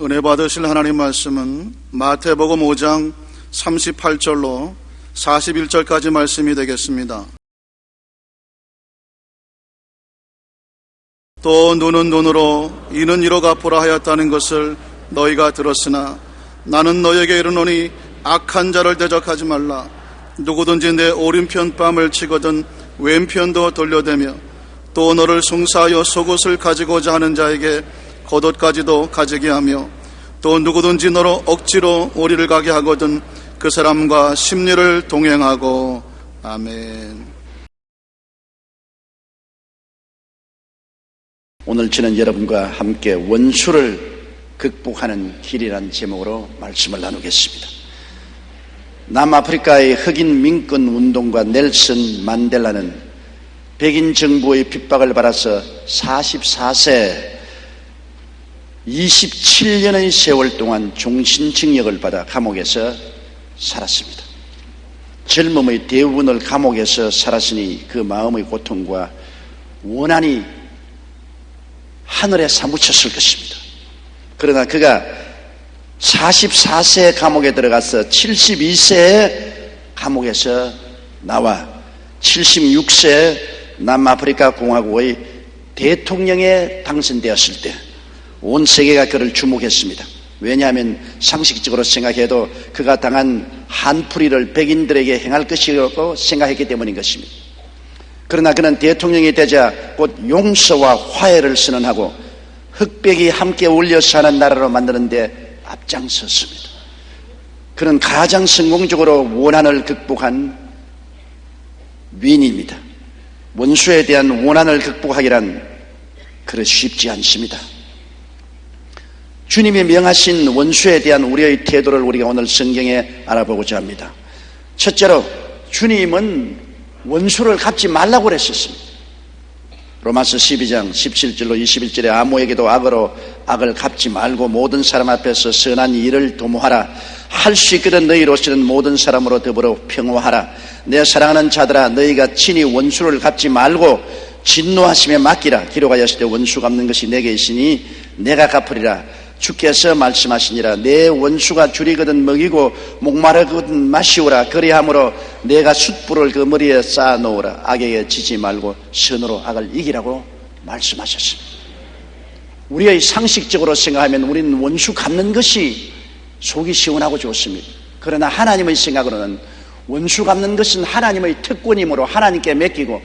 은혜 받으실 하나님 말씀은 마태복음 5장 38절로 41절까지 말씀이 되겠습니다. 또 눈은 눈으로 이는 이로 갚으라 하였다는 것을 너희가 들었으나 나는 너희에게 이르노니 악한 자를 대적하지 말라. 누구든지 내 오른편 뺨을 치거든 왼편도 돌려대며 또 너를 숭사하여 속옷을 가지고자 하는 자에게 겉옷까지도 가지게 하며 또 누구든지 너로 억지로 오리를 가게 하거든 그 사람과 심리를 동행하고. 아멘. 오늘 저는 여러분과 함께 원수를 극복하는 길이라는 제목으로 말씀을 나누겠습니다. 남아프리카의 흑인 민권 운동가 넬슨 만델라는 백인 정부의 핍박을 받아서 44세 27년의 세월 동안 종신징역을 받아 감옥에서 살았습니다. 젊음의 대부분을 감옥에서 살았으니 그 마음의 고통과 원한이 하늘에 사무쳤을 것입니다. 그러나 그가 44세 감옥에 들어가서 72세에 감옥에서 나와 76세 남아프리카 공화국의 대통령에 당선되었을 때 온 세계가 그를 주목했습니다. 왜냐하면 상식적으로 생각해도 그가 당한 한풀이를 백인들에게 행할 것이라고 생각했기 때문인 것입니다. 그러나 그는 대통령이 되자 곧 용서와 화해를 선언하고 흑백이 함께 어울려 사는 나라로 만드는 데 앞장섰습니다. 그는 가장 성공적으로 원한을 극복한 위인입니다. 원수에 대한 원한을 극복하기란 그리 쉽지 않습니다. 주님이 명하신 원수에 대한 우리의 태도를 우리가 오늘 성경에 알아보고자 합니다. 첫째로 주님은 원수를 갚지 말라고 그랬었습니다. 로마서 12장 17절로 21절에 아무에게도 악으로 악을 갚지 말고 모든 사람 앞에서 선한 일을 도모하라. 할 수 있거든 너희로서는 모든 사람으로 더불어 평화하라. 내 사랑하는 자들아 너희가 친히 원수를 갚지 말고 진노하심에 맡기라. 기록하였을 때 원수 갚는 것이 내게 있으니 내가 갚으리라. 주께서 말씀하시니라. 내 원수가 줄이거든 먹이고 목마르거든 마시오라. 그리함으로 내가 숯불을 그 머리에 쌓아 놓으라. 악에게 지지 말고 선으로 악을 이기라고 말씀하셨습니다. 우리의 상식적으로 생각하면 우리는 원수 갚는 것이 속이 시원하고 좋습니다. 그러나 하나님의 생각으로는 원수 갚는 것은 하나님의 특권이므로 하나님께 맡기고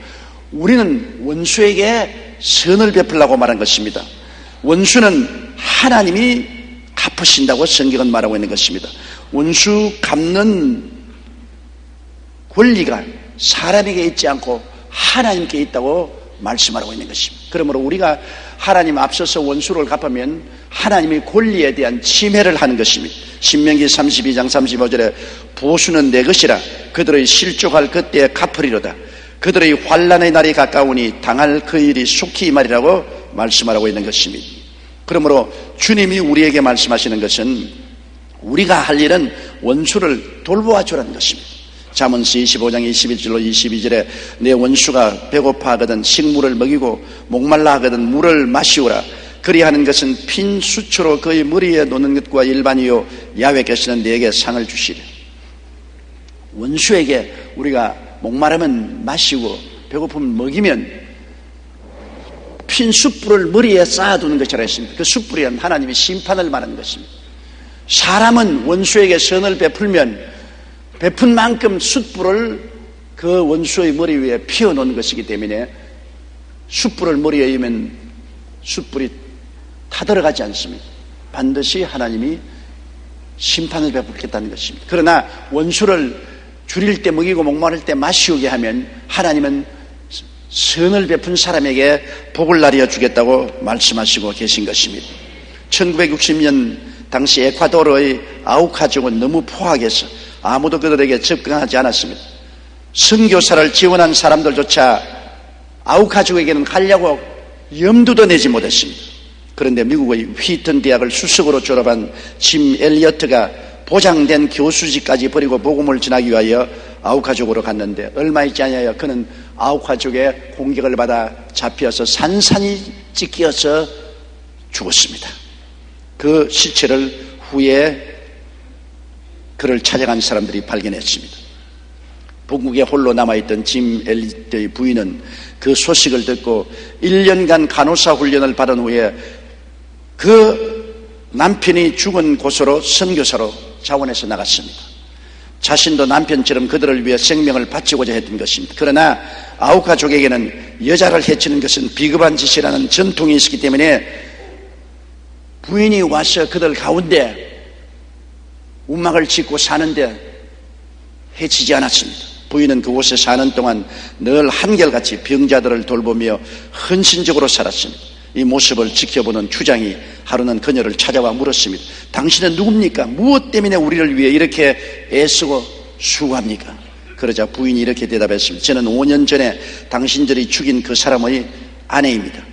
우리는 원수에게 선을 베풀라고 말한 것입니다. 원수는 하나님이 갚으신다고 성경은 말하고 있는 것입니다. 원수 갚는 권리가 사람에게 있지 않고 하나님께 있다고 말씀하고 있는 것입니다. 그러므로 우리가 하나님 앞서서 원수를 갚으면 하나님의 권리에 대한 침해를 하는 것입니다. 신명기 32장 35절에 보수는 내 것이라 그들의 실족할 그때에 갚으리로다. 그들의 환난의 날이 가까우니 당할 그 일이 속히 임하리라고 말씀하고 있는 것입니다. 그러므로 주님이 우리에게 말씀하시는 것은 우리가 할 일은 원수를 돌보아 주라는 것입니다. 잠언서 25장 21절로 22절에 내 원수가 배고파하거든 식물을 먹이고 목말라 하거든 물을 마시오라. 그리하는 것은 핀 수초로 그의 머리에 놓는 것과 일반이요 야훼께서는 내게 상을 주시리라. 원수에게 우리가 목마르면 마시고 배고프면 먹이면 핀 숯불을 머리에 쌓아두는 것이라 했습니다. 그 숯불이란 하나님의 심판을 말하는 것입니다. 사람은 원수에게 선을 베풀면 베푼 만큼 숯불을 그 원수의 머리 위에 피워놓는 것이기 때문에 숯불을 머리에 이면 숯불이 타들어가지 않습니다. 반드시 하나님이 심판을 베풀겠다는 것입니다. 그러나 원수를 줄일 때 먹이고 목마를 때 마시우게 하면 하나님은 선을 베푼 사람에게 복을 나리어 주겠다고 말씀하시고 계신 것입니다. 1960년 당시 에콰도르의 아우카족은 너무 포악해서 아무도 그들에게 접근하지 않았습니다. 선교사를 지원한 사람들조차 아우카족에게는 가려고 염두도 내지 못했습니다. 그런데 미국의 휘튼 대학을 수석으로 졸업한 짐 엘리어트가 보장된 교수직까지 버리고 복음을 전하기 위하여 아우카족으로 갔는데 얼마 있지 않아요. 그는 아우카족의 공격을 받아 잡혀서 산산이 찢겨서 죽었습니다. 그 시체를 후에 그를 찾아간 사람들이 발견했습니다. 본국에 홀로 남아있던 짐 엘리트의 부인은 그 소식을 듣고 1년간 간호사 훈련을 받은 후에 그 남편이 죽은 곳으로 선교사로 자원해서 나갔습니다. 자신도 남편처럼 그들을 위해 생명을 바치고자 했던 것입니다. 그러나 아우카족에게는 여자를 해치는 것은 비겁한 짓이라는 전통이 있었기 때문에 부인이 와서 그들 가운데 움막을 짓고 사는데 해치지 않았습니다. 부인은 그곳에 사는 동안 늘 한결같이 병자들을 돌보며 헌신적으로 살았습니다. 이 모습을 지켜보는 추장이 하루는 그녀를 찾아와 물었습니다. 당신은 누굽니까? 무엇 때문에 우리를 위해 이렇게 애쓰고 수고합니까? 그러자 부인이 이렇게 대답했습니다. 저는 5년 전에 당신들이 죽인 그 사람의 아내입니다.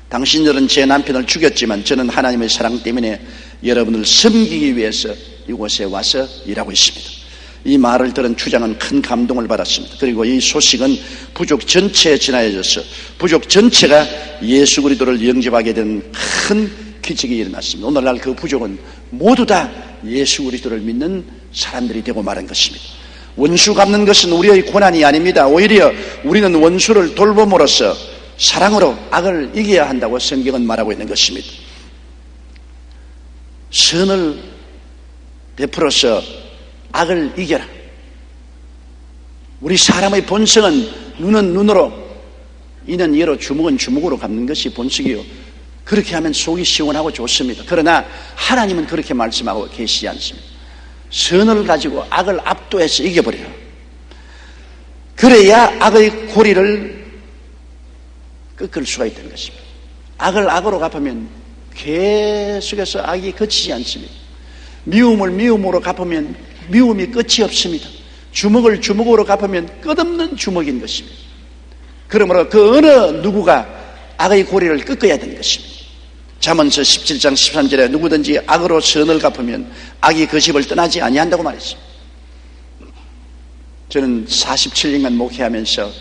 당신들은 제 남편을 죽였지만 저는 하나님의 사랑 때문에 여러분을 섬기기 위해서 이곳에 와서 일하고 있습니다. 이 말을 들은 추장은 큰 감동을 받았습니다. 그리고 이 소식은 부족 전체에 전하여져서 부족 전체가 예수 그리스도를 영접하게 된 큰 기적이 일어났습니다. 오늘날 그 부족은 모두 다 예수 그리스도를 믿는 사람들이 되고 말한 것입니다. 원수 갚는 것은 우리의 고난이 아닙니다. 오히려 우리는 원수를 돌봄으로써 사랑으로 악을 이겨야 한다고 성경은 말하고 있는 것입니다. 선을 베풀어서 악을 이겨라. 우리 사람의 본성은 눈은 눈으로, 이는 이로, 주먹은 주먹으로 갚는 것이 본성이요. 그렇게 하면 속이 시원하고 좋습니다. 그러나 하나님은 그렇게 말씀하고 계시지 않습니다. 선을 가지고 악을 압도해서 이겨버려라. 그래야 악의 고리를 꺾을 수가 있다는 것입니다. 악을 악으로 갚으면 계속해서 악이 그치지 않습니다. 미움을 미움으로 갚으면 미움이 끝이 없습니다. 주먹을 주먹으로 갚으면 끝없는 주먹인 것입니다. 그러므로 그 어느 누구가 악의 고리를 꺾어야 되는 것입니다. 잠언서 17장 13절에 누구든지 악으로 선을 갚으면 악이 그 집을 떠나지 아니한다고 말했습니다. 저는 47년간 목회하면서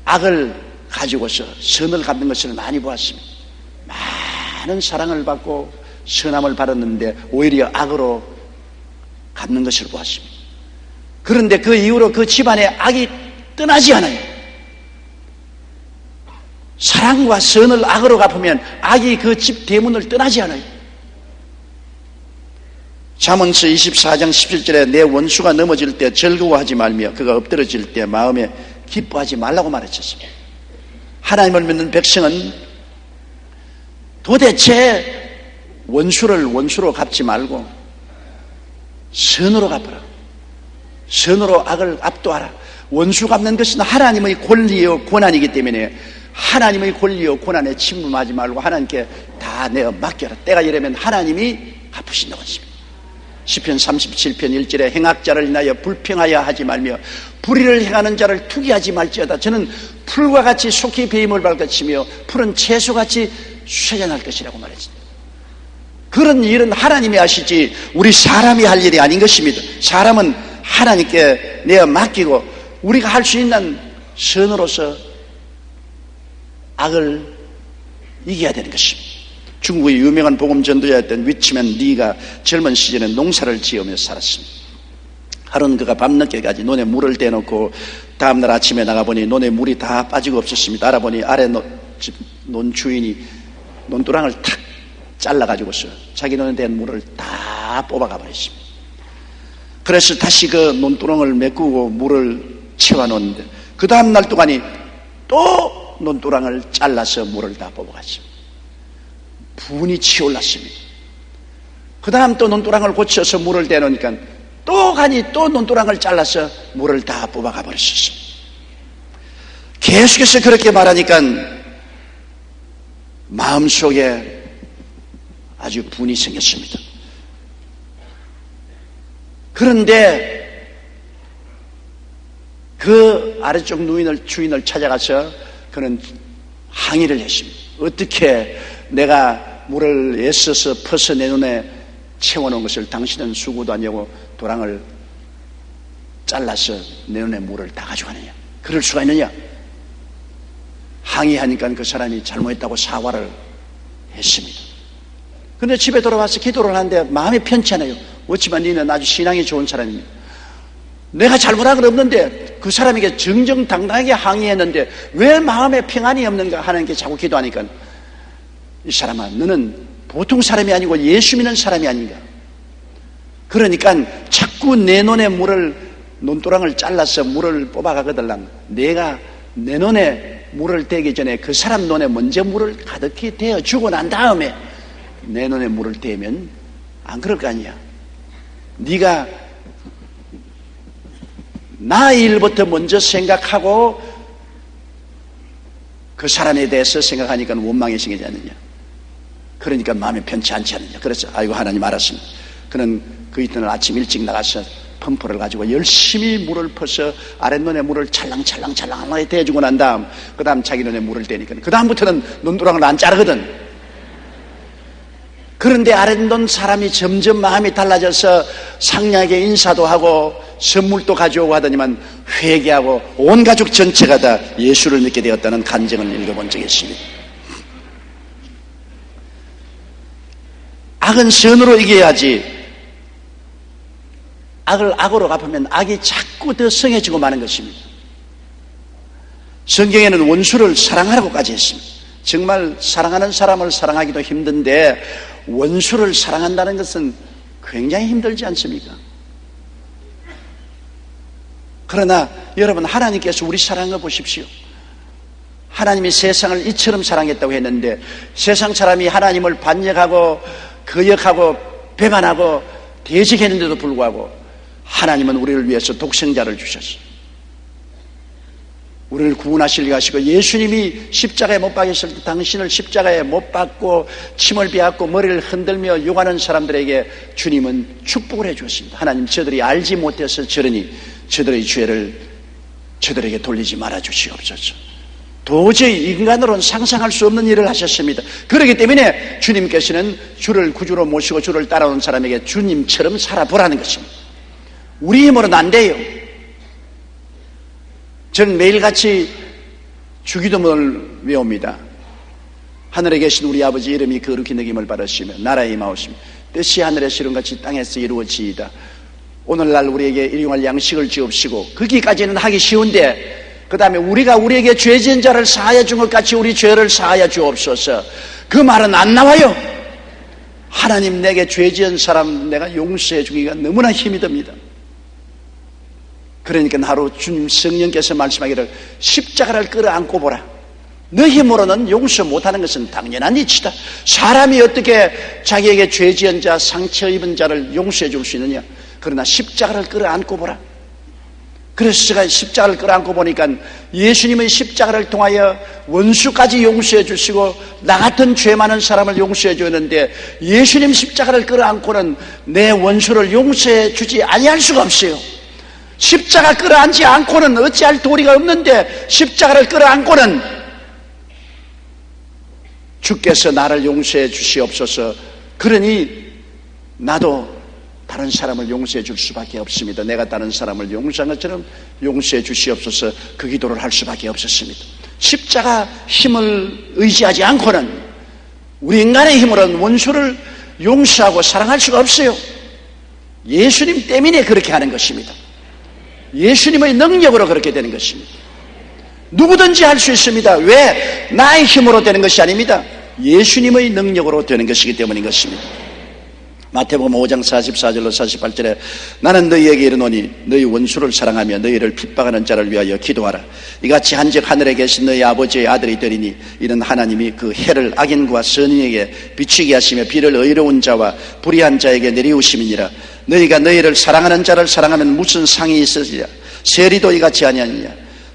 악을 가지고서 선을 갚는 것을 많이 보았습니다. 많은 사랑을 받고 선함을 받았는데 오히려 악으로 갚는 것을 보았습니다. 그런데 그 이후로 그 집안에 악이 떠나지 않아요. 사랑과 선을 악으로 갚으면 악이 그 집 대문을 떠나지 않아요. 잠언서 24장 17절에 내 원수가 넘어질 때 즐거워하지 말며 그가 엎드러질 때 마음에 기뻐하지 말라고 말했었습니다. 하나님을 믿는 백성은 도대체 원수를 원수로 갚지 말고 선으로 갚아라. 선으로 악을 압도하라. 원수 갚는 것은 하나님의 권리요 고난이기 때문에 하나님의 권리요 고난에 침범하지 말고 하나님께 다 내어 맡겨라. 때가 이르면 하나님이 갚으신다고 했습니다. 시편 37편 1절에 행악자를 인하여 불평하여 하지 말며 불의를 행하는 자를 투기하지 말지어다. 저는 풀과 같이 속히 배임을 밟을 것이며 푸른 채소같이 쇠잔할 것이라고 말했습니다. 그런 일은 하나님이 하시지 우리 사람이 할 일이 아닌 것입니다. 사람은 하나님께 내어 맡기고 우리가 할 수 있는 선으로서 악을 이겨야 되는 것입니다. 중국의 유명한 복음 전도자였던 위치맨 리가 젊은 시절에 농사를 지으며 살았습니다. 하루는 그가 밤늦게까지 논에 물을 대놓고 다음날 아침에 나가보니 논에 물이 다 빠지고 없었습니다. 알아보니 아래 논 주인이 논두랑을 탁 잘라가지고서 자기 논에 대한 물을 다 뽑아가 버렸습니다. 그래서 다시 그 논두렁을 메꾸고 물을 채워놓는데 그 다음날 동안이 또 논두랑을 잘라서 물을 다 뽑아갔습니다. 분이 치올랐습니다. 그 다음 또 논두랑을 고쳐서 물을 대놓으니까 또 가니 또 논두랑을 잘라서 물을 다 뽑아가 버렸습니다. 계속해서 그렇게 말하니까 마음속에 아주 분이 생겼습니다. 그런데 그 아래쪽 주인을 찾아가서 그는 항의를 했습니다. 어떻게 내가 물을 애써서 퍼서 내 눈에 채워놓은 것을 당신은 수고도 아니하고 도랑을 잘라서 내 눈에 물을 다 가져가느냐? 그럴 수가 있느냐? 항의하니까 그 사람이 잘못했다고 사과를 했습니다. 그런데 집에 돌아와서 기도를 하는데 마음이 편치 않아요. 어찌만 너는 아주 신앙이 좋은 사람입니다. 내가 잘못한 건 없는데 그 사람에게 정정당당하게 항의했는데 왜 마음에 평안이 없는가 하는 게 자꾸 기도하니까, 이 사람아, 너는 보통 사람이 아니고 예수 믿는 사람이 아닌가? 그러니까 자꾸 내 눈에 논두랑을 잘라서 물을 뽑아가거들랑 내가 내 눈에 물을 대기 전에 그 사람 눈에 먼저 물을 가득히 대어주고 난 다음에 내 눈에 물을 대면 안 그럴 거 아니야. 네가 나 일부터 먼저 생각하고 그 사람에 대해서 생각하니까 원망이 생기지 않느냐. 그러니까 마음이 편치 않지 않느냐. 그래서 아이고 하나님 알았습니다. 그는 그 이튿날 아침 일찍 나가서 펌프를 가지고 열심히 물을 퍼서 아랫눈에 물을 찰랑찰랑하게 대주고 난 다음 그 다음 자기 눈에 물을 대니까 그 다음부터는 눈두랑을 안 자르거든. 그런데 아랫눈 사람이 점점 마음이 달라져서 상냥하게 인사도 하고 선물도 가져오고 하더니만 회개하고 온 가족 전체가 다 예수를 믿게 되었다는 간증을 읽어본 적이 있습니다. 악은 선으로 이겨야지, 악을 악으로 갚으면 악이 자꾸 더 성해지고 마는 것입니다. 성경에는 원수를 사랑하라고까지 했습니다. 정말 사랑하는 사람을 사랑하기도 힘든데 원수를 사랑한다는 것은 굉장히 힘들지 않습니까? 그러나 여러분, 하나님께서 우리 사랑한 거 보십시오. 하나님이 세상을 이처럼 사랑했다고 했는데 세상 사람이 하나님을 반역하고 거역하고 배반하고 대적했는데도 불구하고 하나님은 우리를 위해서 독생자를 주셨어요. 우리를 구원하시려고 하시고, 예수님이 십자가에 못 박혔을 때 당신을 십자가에 못 박고 침을 뱉고 머리를 흔들며 욕하는 사람들에게 주님은 축복을 해 주었습니다. 하나님, 저들이 알지 못해서 저러니 저들의 죄를 저들에게 돌리지 말아 주시옵소서. 도저히 인간으로는 상상할 수 없는 일을 하셨습니다. 그렇기 때문에 주님께서는 주를 구주로 모시고 주를 따라오는 사람에게 주님처럼 살아보라는 것입니다. 우리 힘으로는 안 돼요. 저는 매일같이 주기도문을 외웁니다. 하늘에 계신 우리 아버지 이름이 거룩히 여김을 받으시며 나라에 임하옵시며 뜻이 하늘에서 이룬같이 땅에서 이루어지이다. 오늘날 우리에게 일용할 양식을 주옵시고, 거기까지는 하기 쉬운데 그 다음에 우리가 우리에게 죄 지은 자를 사하여 준 것 같이 우리 죄를 사하여 주옵소서. 그 말은 안 나와요. 하나님, 내게 죄 지은 사람 내가 용서해 주기가 너무나 힘이 듭니다. 그러니까 하루 주님 성령께서 말씀하기를 십자가를 끌어안고 보라. 너 힘으로는 용서 못하는 것은 당연한 이치다. 사람이 어떻게 자기에게 죄 지은 자, 상처 입은 자를 용서해 줄 수 있느냐. 그러나 십자가를 끌어안고 보라. 그래서 제가 십자가를 끌어안고 보니까 예수님의 십자가를 통하여 원수까지 용서해 주시고 나 같은 죄 많은 사람을 용서해 주었는데, 예수님 십자가를 끌어안고는 내 원수를 용서해 주지 아니할 수가 없어요. 십자가 끌어안지 않고는 어찌할 도리가 없는데, 십자가를 끌어안고는 주께서 나를 용서해 주시옵소서. 그러니 나도 다른 사람을 용서해 줄 수밖에 없습니다. 내가 다른 사람을 용서한 것처럼 용서해 주시옵소서. 그 기도를 할 수밖에 없었습니다. 십자가 힘을 의지하지 않고는, 우리 인간의 힘으로는 원수를 용서하고 사랑할 수가 없어요. 예수님 때문에 그렇게 하는 것입니다. 예수님의 능력으로 그렇게 되는 것입니다. 누구든지 할 수 있습니다. 왜? 나의 힘으로 되는 것이 아닙니다. 예수님의 능력으로 되는 것이기 때문인 것입니다. 마태복음 5장 44절로 48절에 나는 너희에게 이르노니 너희 원수를 사랑하며 너희를 핍박하는 자를 위하여 기도하라. 이같이 한즉 하늘에 계신 너희 아버지의 아들이 되리니 이는 하나님이 그 해를 악인과 선인에게 비추게 하시며 비를 의로운 자와 불의한 자에게 내리우심이니라. 너희가 너희를 사랑하는 자를 사랑하면 무슨 상이 있으리랴. 세리도 이같이 아니하느냐.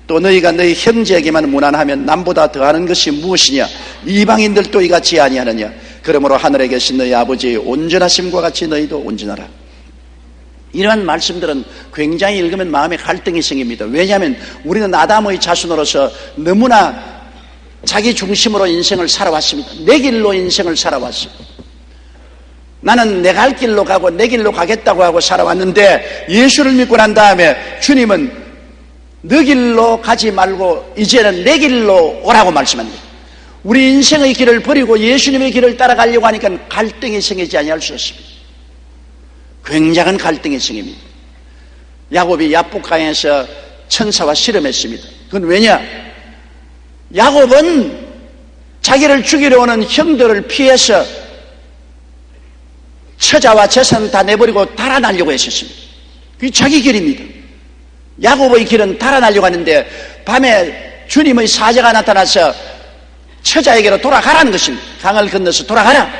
또 너희가 너희 형제에게만 무난하면 남보다 더하는 것이 무엇이냐. 이방인들도 이같이 아니하느냐. 그러므로 하늘에 계신 너희 아버지의 온전하심과 같이 너희도 온전하라. 이러한 말씀들은 굉장히 읽으면 마음에 갈등이 생깁니다. 왜냐하면 우리는 아담의 자손으로서 너무나 자기 중심으로 인생을 살아왔습니다. 내 길로 인생을 살아왔어요. 나는 내 갈 길로 가고 내 길로 가겠다고 하고 살아왔는데 예수를 믿고 난 다음에 주님은 너 길로 가지 말고 이제는 내 길로 오라고 말씀합니다. 우리 인생의 길을 버리고 예수님의 길을 따라가려고 하니까 갈등이 생기지 아니할 수 없습니다. 굉장한 갈등이 생깁니다. 야곱이 야복강에서 천사와 씨름했습니다. 그건 왜냐? 야곱은 자기를 죽이려 오는 형들을 피해서 처자와 재산 다 내버리고 달아나려고 했었습니다. 그게 자기 길입니다. 야곱의 길은 달아나려고 하는데 밤에 주님의 사자가 나타나서 처자에게로 돌아가라는 것입니다. 강을 건너서 돌아가라.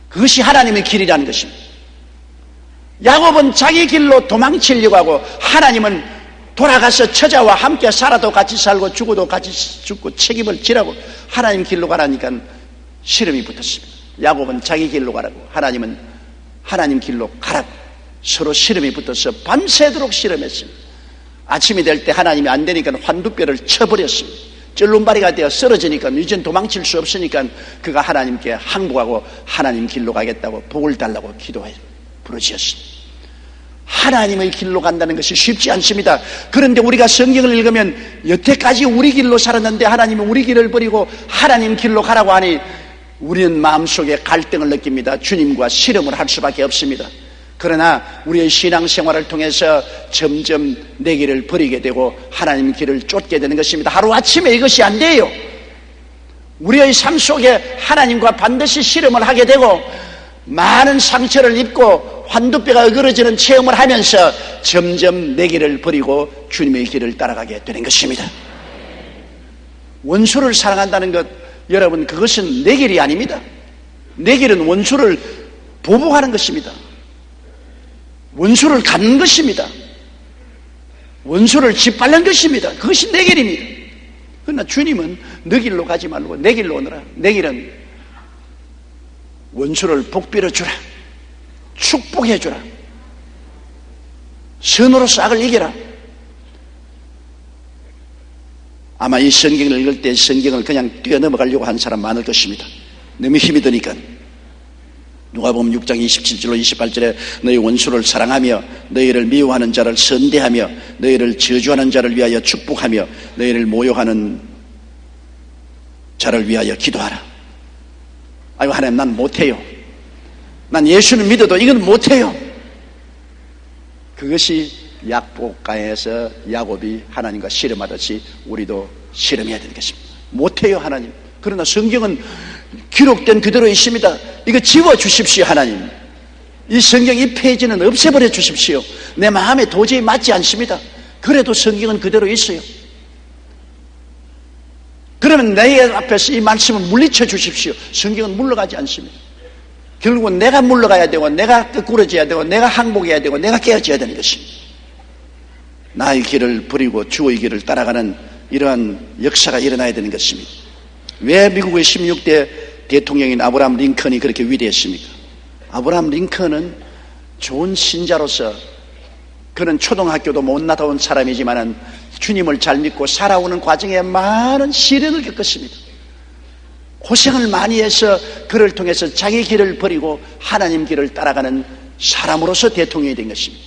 그것이 하나님의 길이라는 것입니다. 야곱은 자기 길로 도망치려고 하고 하나님은 돌아가서 처자와 함께 살아도 같이 살고 죽어도 같이 죽고 책임을 지라고 하나님 길로 가라니까 씨름이 붙었습니다. 야곱은 자기 길로 가라고, 하나님은 하나님 길로 가라고 서로 씨름이 붙어서 밤새도록 씨름했습니다. 아침이 될 때 하나님이 안 되니까 환두뼈를 쳐버렸습니다. 쩔름바리가 되어 쓰러지니까 이젠 도망칠 수 없으니까 그가 하나님께 항복하고 하나님 길로 가겠다고 복을 달라고 기도해 부르짖었습니다. 하나님의 길로 간다는 것이 쉽지 않습니다. 그런데 우리가 성경을 읽으면 여태까지 우리 길로 살았는데 하나님이 우리 길을 버리고 하나님 길로 가라고 하니 우리는 마음속에 갈등을 느낍니다. 주님과 씨름을 할 수밖에 없습니다. 그러나 우리의 신앙생활을 통해서 점점 내 길을 버리게 되고 하나님 길을 쫓게 되는 것입니다. 하루아침에 이것이 안 돼요. 우리의 삶 속에 하나님과 반드시 씨름을 하게 되고 많은 상처를 입고 환두뼈가 어그러지는 체험을 하면서 점점 내 길을 버리고 주님의 길을 따라가게 되는 것입니다. 원수를 사랑한다는 것, 여러분, 그것은 내 길이 아닙니다. 내 길은 원수를 보복하는 것입니다. 원수를 갚는 것입니다. 원수를 짓밟는 것입니다. 그것이 내 길입니다. 그러나 주님은 너 길로 가지 말고 내 길로 오너라. 내 길은 원수를 복비려 주라. 축복해 주라. 선으로 싹을 이겨라. 아마 이 성경을 읽을 때 성경을 그냥 뛰어넘어가려고 한 사람 많을 것입니다. 너무 힘이 드니까. 누가복음 6장 27절로 28절에 너희 원수를 사랑하며 너희를 미워하는 자를 선대하며 너희를 저주하는 자를 위하여 축복하며 너희를 모욕하는 자를 위하여 기도하라. 아이고, 하나님, 난 못해요. 난 예수는 믿어도 이건 못해요. 그것이 야복강에서 야곱이 하나님과 씨름하듯이 우리도 씨름해야 되는 것입니다. 못해요, 하나님. 그러나 성경은 기록된 그대로 있습니다. 이거 지워주십시오, 하나님. 이 성경 이 페이지는 없애버려 주십시오. 내 마음에 도저히 맞지 않습니다. 그래도 성경은 그대로 있어요. 그러면 내 앞에서 이 말씀을 물리쳐 주십시오. 성경은 물러가지 않습니다. 결국은 내가 물러가야 되고 내가 거꾸러져야 되고 내가 항복해야 되고 내가 깨어져야 되는 것입니다. 나의 길을 버리고 주의 길을 따라가는 이러한 역사가 일어나야 되는 것입니다. 왜 미국의 16대 대통령인 아브라함 링컨이 그렇게 위대했습니까? 아브라함 링컨은 좋은 신자로서 그는 초등학교도 못 나다온 사람이지만 주님을 잘 믿고 살아오는 과정에 많은 시련을 겪었습니다. 고생을 많이 해서 그를 통해서 자기 길을 버리고 하나님 길을 따라가는 사람으로서 대통령이 된 것입니다.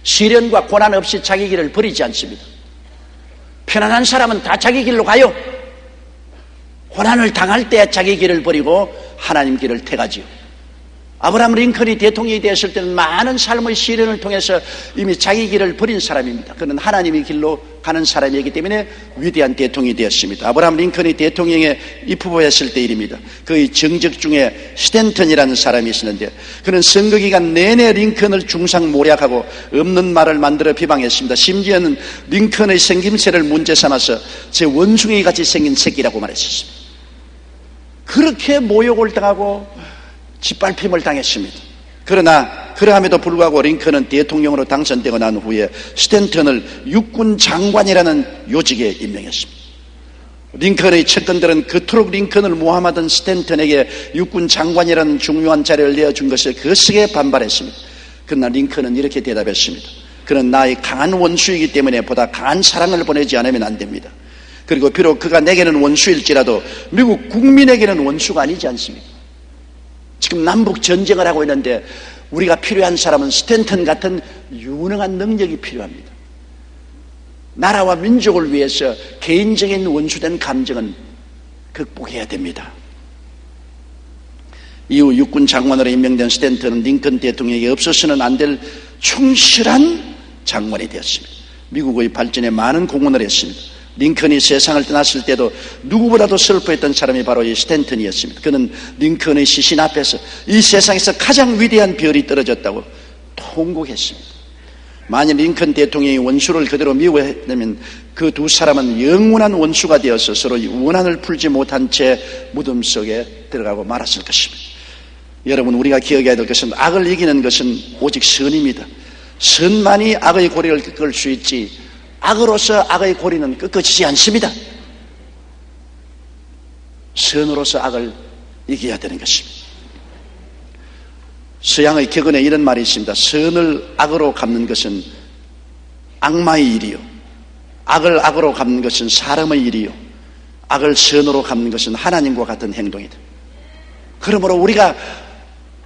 시련과 고난 없이 자기 길을 버리지 않습니다. 편안한 사람은 다 자기 길로 가요. 고난을 당할 때 자기 길을 버리고 하나님 길을 택하지요. 아브라함 링컨이 대통령이 되었을 때는 많은 삶의 시련을 통해서 이미 자기 길을 버린 사람입니다. 그는 하나님의 길로 가는 사람이기 때문에 위대한 대통령이 되었습니다. 아브라함 링컨이 대통령에 입후보했을 때 일입니다. 그의 정적 중에 스탠턴이라는 사람이 있었는데 그는 선거기간 내내 링컨을 중상모략하고 없는 말을 만들어 비방했습니다. 심지어는 링컨의 생김새를 문제 삼아서 제 원숭이 같이 생긴 새끼라고 말했습니다. 그렇게 모욕을 당하고 짓밟힘을 당했습니다. 그러나 그러함에도 불구하고 링컨은 대통령으로 당선되고 난 후에 스탠턴을 육군 장관이라는 요직에 임명했습니다. 링컨의 측근들은 그토록 링컨을 모함하던 스탠턴에게 육군 장관이라는 중요한 자리를 내어준 것에 거세게 반발했습니다. 그러나 링컨은 이렇게 대답했습니다. 그는 나의 강한 원수이기 때문에 보다 강한 사랑을 보내지 않으면 안 됩니다. 그리고 비록 그가 내게는 원수일지라도 미국 국민에게는 원수가 아니지 않습니까? 지금 남북 전쟁을 하고 있는데 우리가 필요한 사람은 스탠턴 같은 유능한 능력이 필요합니다. 나라와 민족을 위해서 개인적인 원수된 감정은 극복해야 됩니다. 이후 육군 장관으로 임명된 스탠턴은 링컨 대통령에게 없어서는 안 될 충실한 장관이 되었습니다. 미국의 발전에 많은 공헌을 했습니다. 링컨이 세상을 떠났을 때도 누구보다도 슬퍼했던 사람이 바로 이 스탠턴이었습니다. 그는 링컨의 시신 앞에서 이 세상에서 가장 위대한 별이 떨어졌다고 통곡했습니다. 만일 링컨 대통령이 원수를 그대로 미워했다면 그 두 사람은 영원한 원수가 되어서 서로 원한을 풀지 못한 채 무덤 속에 들어가고 말았을 것입니다. 여러분, 우리가 기억해야 될 것은 악을 이기는 것은 오직 선입니다. 선만이 악의 고리를 꺾을 수 있지 악으로서 악의 고리는 꺾어지지 않습니다. 선으로서 악을 이겨야 되는 것입니다. 서양의 격언에 이런 말이 있습니다. 선을 악으로 갚는 것은 악마의 일이요, 악을 악으로 갚는 것은 사람의 일이요, 악을 선으로 갚는 것은 하나님과 같은 행동이다. 그러므로 우리가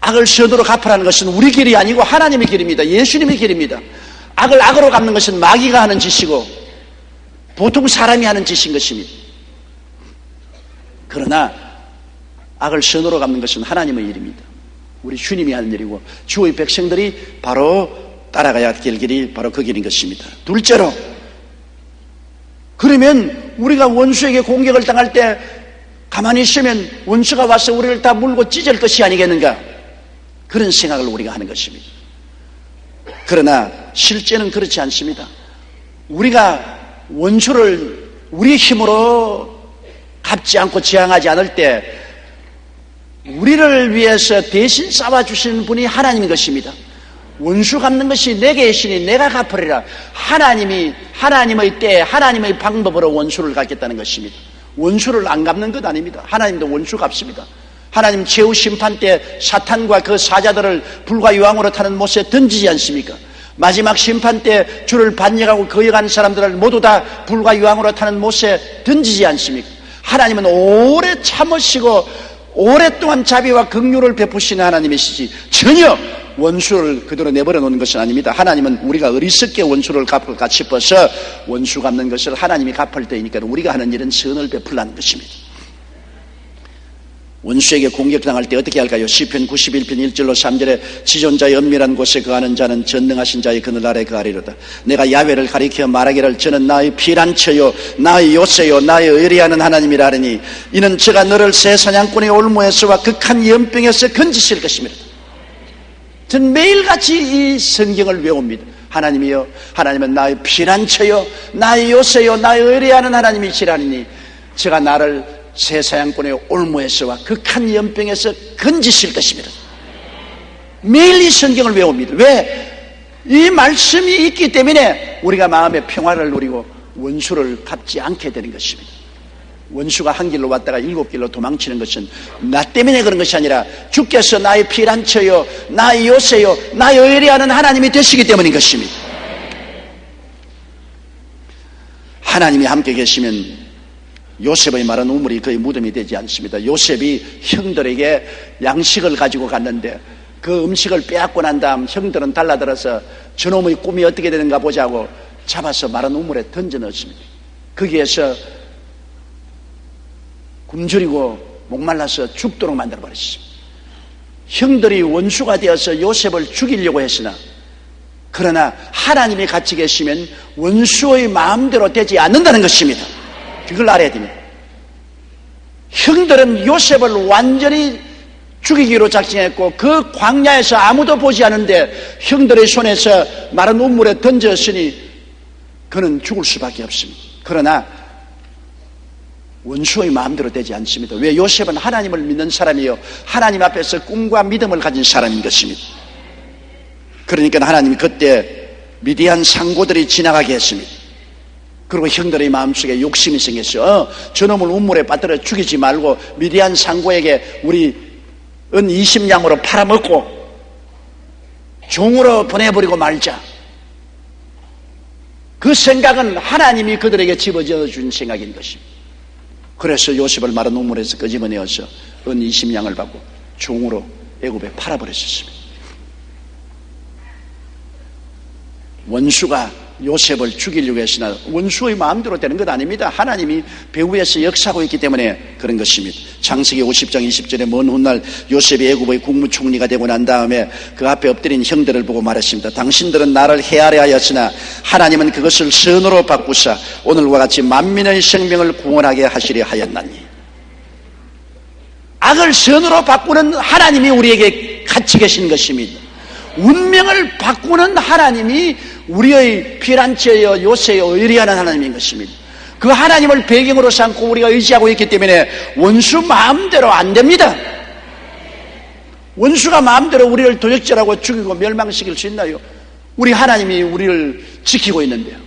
악을 선으로 갚으라는 것은 우리 길이 아니고 하나님의 길입니다. 예수님의 길입니다. 악을 악으로 갚는 것은 마귀가 하는 짓이고 보통 사람이 하는 짓인 것입니다. 그러나 악을 선으로 갚는 것은 하나님의 일입니다. 우리 주님이 하는 일이고 주의 백성들이 바로 따라가야 될 길이 바로 그 길인 것입니다. 둘째로, 그러면 우리가 원수에게 공격을 당할 때 가만히 있으면 원수가 와서 우리를 다 물고 찢을 것이 아니겠는가, 그런 생각을 우리가 하는 것입니다. 그러나 실제는 그렇지 않습니다. 우리가 원수를 우리 힘으로 갚지 않고 저항하지 않을 때 우리를 위해서 대신 싸워주시는 분이 하나님인 것입니다. 원수 갚는 것이 내게 신이 내가 갚으리라. 하나님의 때 하나님의 방법으로 원수를 갚겠다는 것입니다. 원수를 안 갚는 것 아닙니다. 하나님도 원수 갚습니다. 하나님 최후 심판 때 사탄과 그 사자들을 불과 유황으로 타는 못에 던지지 않습니까? 마지막 심판 때 주를 반역하고 거역한 사람들을 모두 다 불과 유황으로 타는 못에 던지지 않습니까? 하나님은 오래 참으시고 오랫동안 자비와 긍휼을 베푸시는 하나님이시지 전혀 원수를 그대로 내버려 놓는 것은 아닙니다. 하나님은 우리가 어리석게 원수를 갚을까 싶어서 원수 갚는 것을 하나님이 갚을 때이니까 우리가 하는 일은 선을 베풀라는 것입니다. 원수에게 공격당할 때 어떻게 할까요? 시편 91편 1절로 3절에 지존자의 은밀한 곳에 거하는 자는 전능하신 자의 그늘 아래 거하리로다. 내가 야훼를 가리켜 말하기를 저는 나의 피난처요 나의 요새요 나의 의리하는 하나님이라 하니 이는 저가 너를 새 사냥꾼의 올무에서와 극한 연병에서 건지실 것입니다. 저는 매일같이 이 성경을 외웁니다. 하나님이여, 하나님은 나의 피난처요 나의 요새요 나의 의리하는 하나님이시라니 저가 나를 새 사냥꾼의 올무에서와 극한 연병에서 건지실 것입니다. 매일 이 성경을 외웁니다. 왜? 이 말씀이 있기 때문에 우리가 마음의 평화를 누리고 원수를 갚지 않게 되는 것입니다. 원수가 한 길로 왔다가 7길로 도망치는 것은 나 때문에 그런 것이 아니라 주께서 나의 피난처요 나의 요새요 나의 의리하는 하나님이 되시기 때문인 것입니다. 하나님이 함께 계시면 요셉의 마른 우물이 그의 무덤이 되지 않습니다. 요셉이 형들에게 양식을 가지고 갔는데 그 음식을 빼앗고 난 다음 형들은 달라들어서 저놈의 꿈이 어떻게 되는가 보자고 잡아서 마른 우물에 던져 넣었습니다. 거기에서 굶주리고 목말라서 죽도록 만들어버렸습니다. 형들이 원수가 되어서 요셉을 죽이려고 했으나 그러나 하나님이 같이 계시면 원수의 마음대로 되지 않는다는 것입니다. 그걸 알아야 됩니다. 형들은 요셉을 완전히 죽이기로 작정했고 그 광야에서 아무도 보지 않는데 형들의 손에서 마른 우물에 던졌으니 그는 죽을 수밖에 없습니다. 그러나 원수의 마음대로 되지 않습니다. 왜? 요셉은 하나님을 믿는 사람이요 하나님 앞에서 꿈과 믿음을 가진 사람인 것입니다. 그러니까 하나님이 그때 미디안 상고들이 지나가게 했습니다. 그리고 형들의 마음속에 욕심이 생겼어요. 저놈을 우물에 빠뜨려 죽이지 말고 미디안 상고에게 우리 은 20냥으로 팔아먹고 종으로 보내버리고 말자. 그 생각은 하나님이 그들에게 집어넣어 준 생각인 것입니다. 그래서 요셉을 마른 우물에서 끄집어내어서 은 20냥을 받고 종으로 애굽에 팔아버렸었습니다. 원수가 요셉을 죽이려고 했으나 원수의 마음대로 되는 것 아닙니다. 하나님이 배후에서 역사하고 있기 때문에 그런 것입니다. 창세기 50장 20절에 먼 훗날 요셉이 애굽의 국무총리가 되고 난 다음에 그 앞에 엎드린 형들을 보고 말했습니다. 당신들은 나를 헤아려 하였으나 하나님은 그것을 선으로 바꾸사 오늘과 같이 만민의 생명을 구원하게 하시려 하였나니. 악을 선으로 바꾸는 하나님이 우리에게 같이 계신 것입니다. 운명을 바꾸는 하나님이 우리의 피란처여 요새여 의리하는 하나님인 것입니다. 그 하나님을 배경으로 삼고 우리가 의지하고 있기 때문에 원수 마음대로 안 됩니다. 원수가 마음대로 우리를 도적질하고 죽이고 멸망시킬 수 있나요? 우리 하나님이 우리를 지키고 있는데요.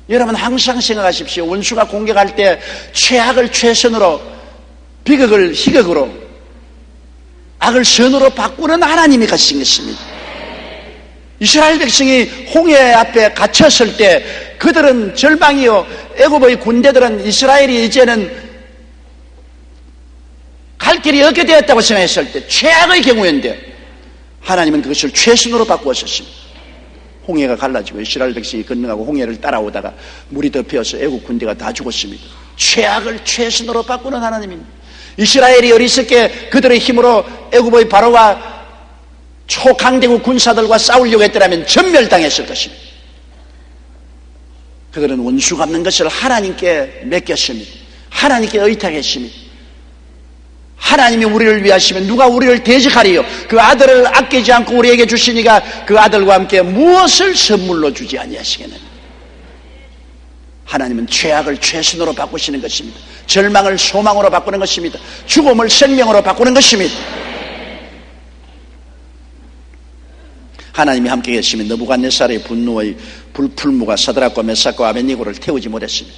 여러분 항상 생각하십시오. 원수가 공격할 때 최악을 최선으로, 비극을 희극으로, 악을 선으로 바꾸는 하나님이 가신 것입니다. 이스라엘 백성이 홍해 앞에 갇혔을 때 그들은 절망이요, 애굽의 군대들은 이스라엘이 이제는 갈 길이 없게 되었다고 생각했을 때, 최악의 경우인데 하나님은 그것을 최선으로 바꾸었습니다. 홍해가 갈라지고 이스라엘 백성이 건너가고 홍해를 따라오다가 물이 덮여서 애굽 군대가 다 죽었습니다. 최악을 최선으로 바꾸는 하나님입니다. 이스라엘이 어리석게 그들의 힘으로 애굽의 바로와 초강대국 군사들과 싸우려고 했더라면 전멸당했을 것입니다. 그들은 원수 갚는 것을 하나님께 맡겼습니다. 하나님께 의탁했습니다. 하나님이 우리를 위하시면 누가 우리를 대적하리요? 그 아들을 아끼지 않고 우리에게 주시니까 그 아들과 함께 무엇을 선물로 주지 아니하시겠느냐. 하나님은 죄악을 최선으로 바꾸시는 것입니다. 절망을 소망으로 바꾸는 것입니다. 죽음을 생명으로 바꾸는 것입니다. 하나님이 함께 계시면 느부갓네살의 분노의 불풀무가 사드락과 메삭과 아벳니고를 태우지 못했습니다.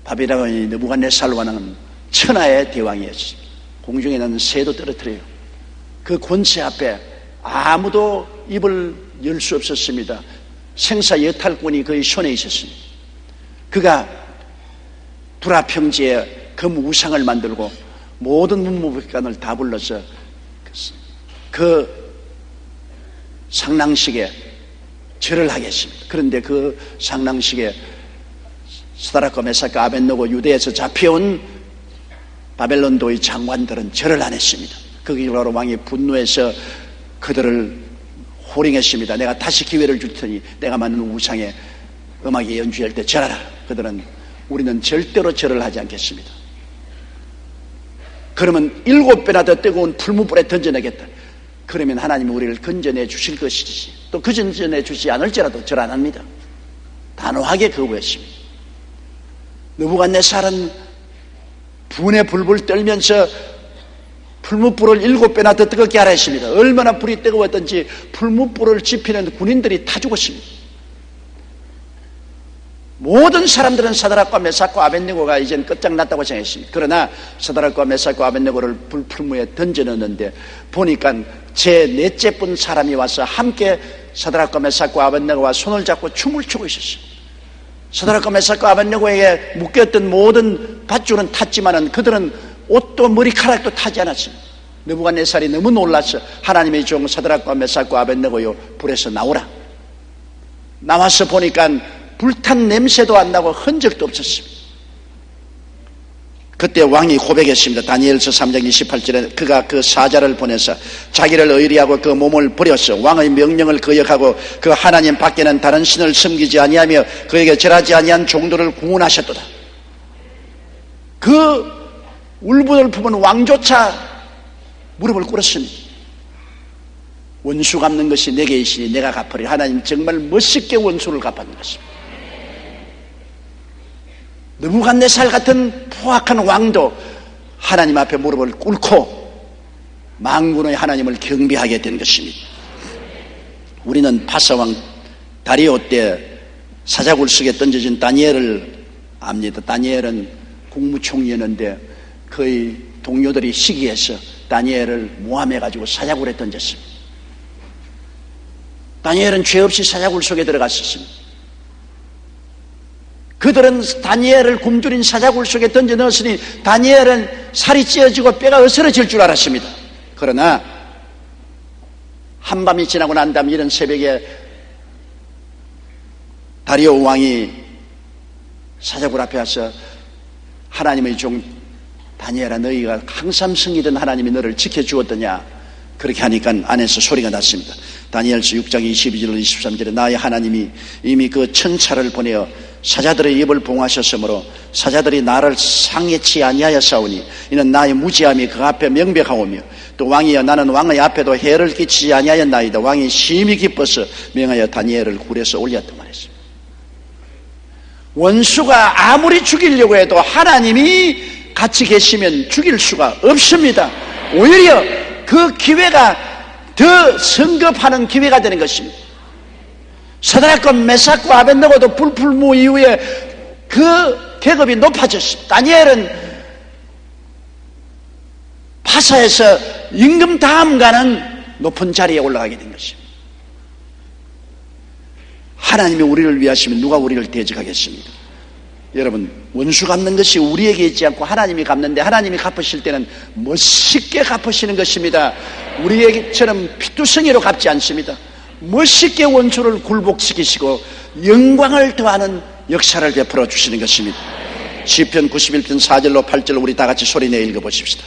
바빌론이 느부갓네살 왕은 천하의 대왕이었습니다. 공중에 나는 새도 떨어뜨려요. 그 권세 앞에 아무도 입을 열 수 없었습니다. 생사 여탈권이 그의 손에 있었습니다. 그가 두라평지에 금 우상을 만들고 모든 문무백관을 다 불러서 그 상랑식에 절을 하겠습니다. 그런데 그 상랑식에 사드락과 메삭과 아벳느고 유대에서 잡혀온 바벨론도의 장관들은 절을 안 했습니다. 그 결과로 왕이 분노해서 그들을 호령했습니다. 내가 다시 기회를 줄 테니 내가 만든 우상에 음악에 연주할 때 절하라. 그들은 우리는 절대로 절을 하지 않겠습니다. 그러면 7배나 더 뜨거운 풀무불에 던져내겠다. 그러면 하나님이 우리를 건져내 주실 것이지. 또 건져내 주지 않을지라도 절 안 합니다. 단호하게 거부했습니다. 느부갓네살은 분에 불불 떨면서 풀무불을 7배나 더 뜨겁게 하라 했습니다. 얼마나 불이 뜨거웠던지 풀무불을 지피는 군인들이 다 죽었습니다. 모든 사람들은 사드락과 메삭과 아벳느고가 이제는 끝장났다고 생각했습니다. 그러나 사드락과 메삭과 아벳느고를 불풀무에 던져넣었는데 보니까 제 넷째뿐 사람이 와서 함께 사드락과 메삭과 아벳느고와 손을 잡고 춤을 추고 있었습니다. 사드락과 메삭과 아벳느고에게 묶였던 모든 밧줄은 탔지만은 그들은 옷도 머리카락도 타지 않았습니다. 느부갓네살이 너무 놀라서 하나님의 종 사드락과 메삭과 아벳느고요, 불에서 나오라. 나와서 보니까 불탄 냄새도 안 나고 흔적도 없었습니다. 그때 왕이 고백했습니다. 다니엘서 3장 28절에 그가 그 사자를 보내서 자기를 의리하고 그 몸을 버려서 왕의 명령을 거역하고 그 하나님 밖에는 다른 신을 섬기지 아니하며 그에게 절하지 아니한 종들을 구원하셨도다. 그 울분을 품은 왕조차 무릎을 꿇었습니다. 원수 갚는 것이 내게 있으니 내가 갚으리. 하나님 정말 멋있게 원수를 갚았는 것입니다. 느부갓네살 같은 포악한 왕도 하나님 앞에 무릎을 꿇고 만군의 하나님을 경배하게 된 것입니다. 우리는 바사왕 다리오 때 사자굴 속에 던져진 다니엘을 압니다. 다니엘은 국무총리였는데 그의 동료들이 시기해서 다니엘을 모함해가지고 사자굴에 던졌습니다. 다니엘은 죄 없이 사자굴 속에 들어갔었습니다. 그들은 다니엘을 굶주린 사자굴 속에 던져 넣었으니 다니엘은 살이 찢어지고 뼈가 으스러질 줄 알았습니다. 그러나 한밤이 지나고 난 다음 이른 새벽에 다리오 왕이 사자굴 앞에 와서 하나님의 종 다니엘아, 너희가 항상 승리던 하나님이 너를 지켜주었더냐, 그렇게 하니까 안에서 소리가 났습니다. 다니엘서 6장 22절 23절에 나의 하나님이 이미 그 천사를 보내어 사자들의 입을 봉하셨으므로 사자들이 나를 상해치 아니하였사오니 이는 나의 무지함이 그 앞에 명백하오며 또 왕이여 나는 왕의 앞에도 해를 끼치지 아니하였나이다. 왕이 심히 기뻐서 명하여 다니엘을 굴에서 올렸단 말이었습니다. 원수가 아무리 죽이려고 해도 하나님이 같이 계시면 죽일 수가 없습니다. 오히려 그 기회가 더 성급하는 기회가 되는 것입니다. 사드락과 메삭과 아벳느고도 불풀무 이후에 그 계급이 높아졌습니다. 다니엘은 파사에서 임금 다음가는 높은 자리에 올라가게 된 것입니다. 하나님이 우리를 위하시면 누가 우리를 대적하겠습니까? 여러분, 원수 갚는 것이 우리에게 있지 않고 하나님이 갚는데, 하나님이 갚으실 때는 멋있게 갚으시는 것입니다. 우리에게처럼 피투성이로 갚지 않습니다. 멋있게 원수를 굴복시키시고 영광을 더하는 역사를 베풀어 주시는 것입니다. 시편 91편 4절로 8절 우리 다 같이 소리내 읽어보십시다.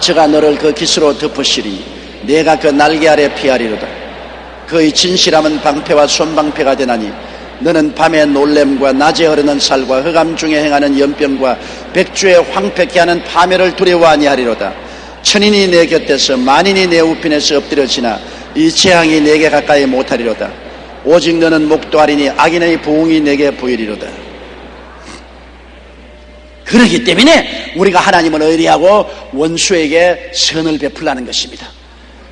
저가 너를 그 깃으로 덮으시리니 내가 그 날개 아래 피하리로다. 그의 진실함은 방패와 손방패가 되나니 너는 밤에 놀램과 낮에 흐르는 살과 흑암 중에 행하는 연병과 백주에 황폐케 하는 파멸을 두려워 아니하리로다. 천인이 내 곁에서 만인이 내 우편에서 엎드려지나 이 재앙이 내게 가까이 못하리로다. 오직 너는 목도하리니 악인의 부흥이 내게 보이리로다. 그렇기 때문에 우리가 하나님을 의리하고 원수에게 선을 베풀라는 것입니다.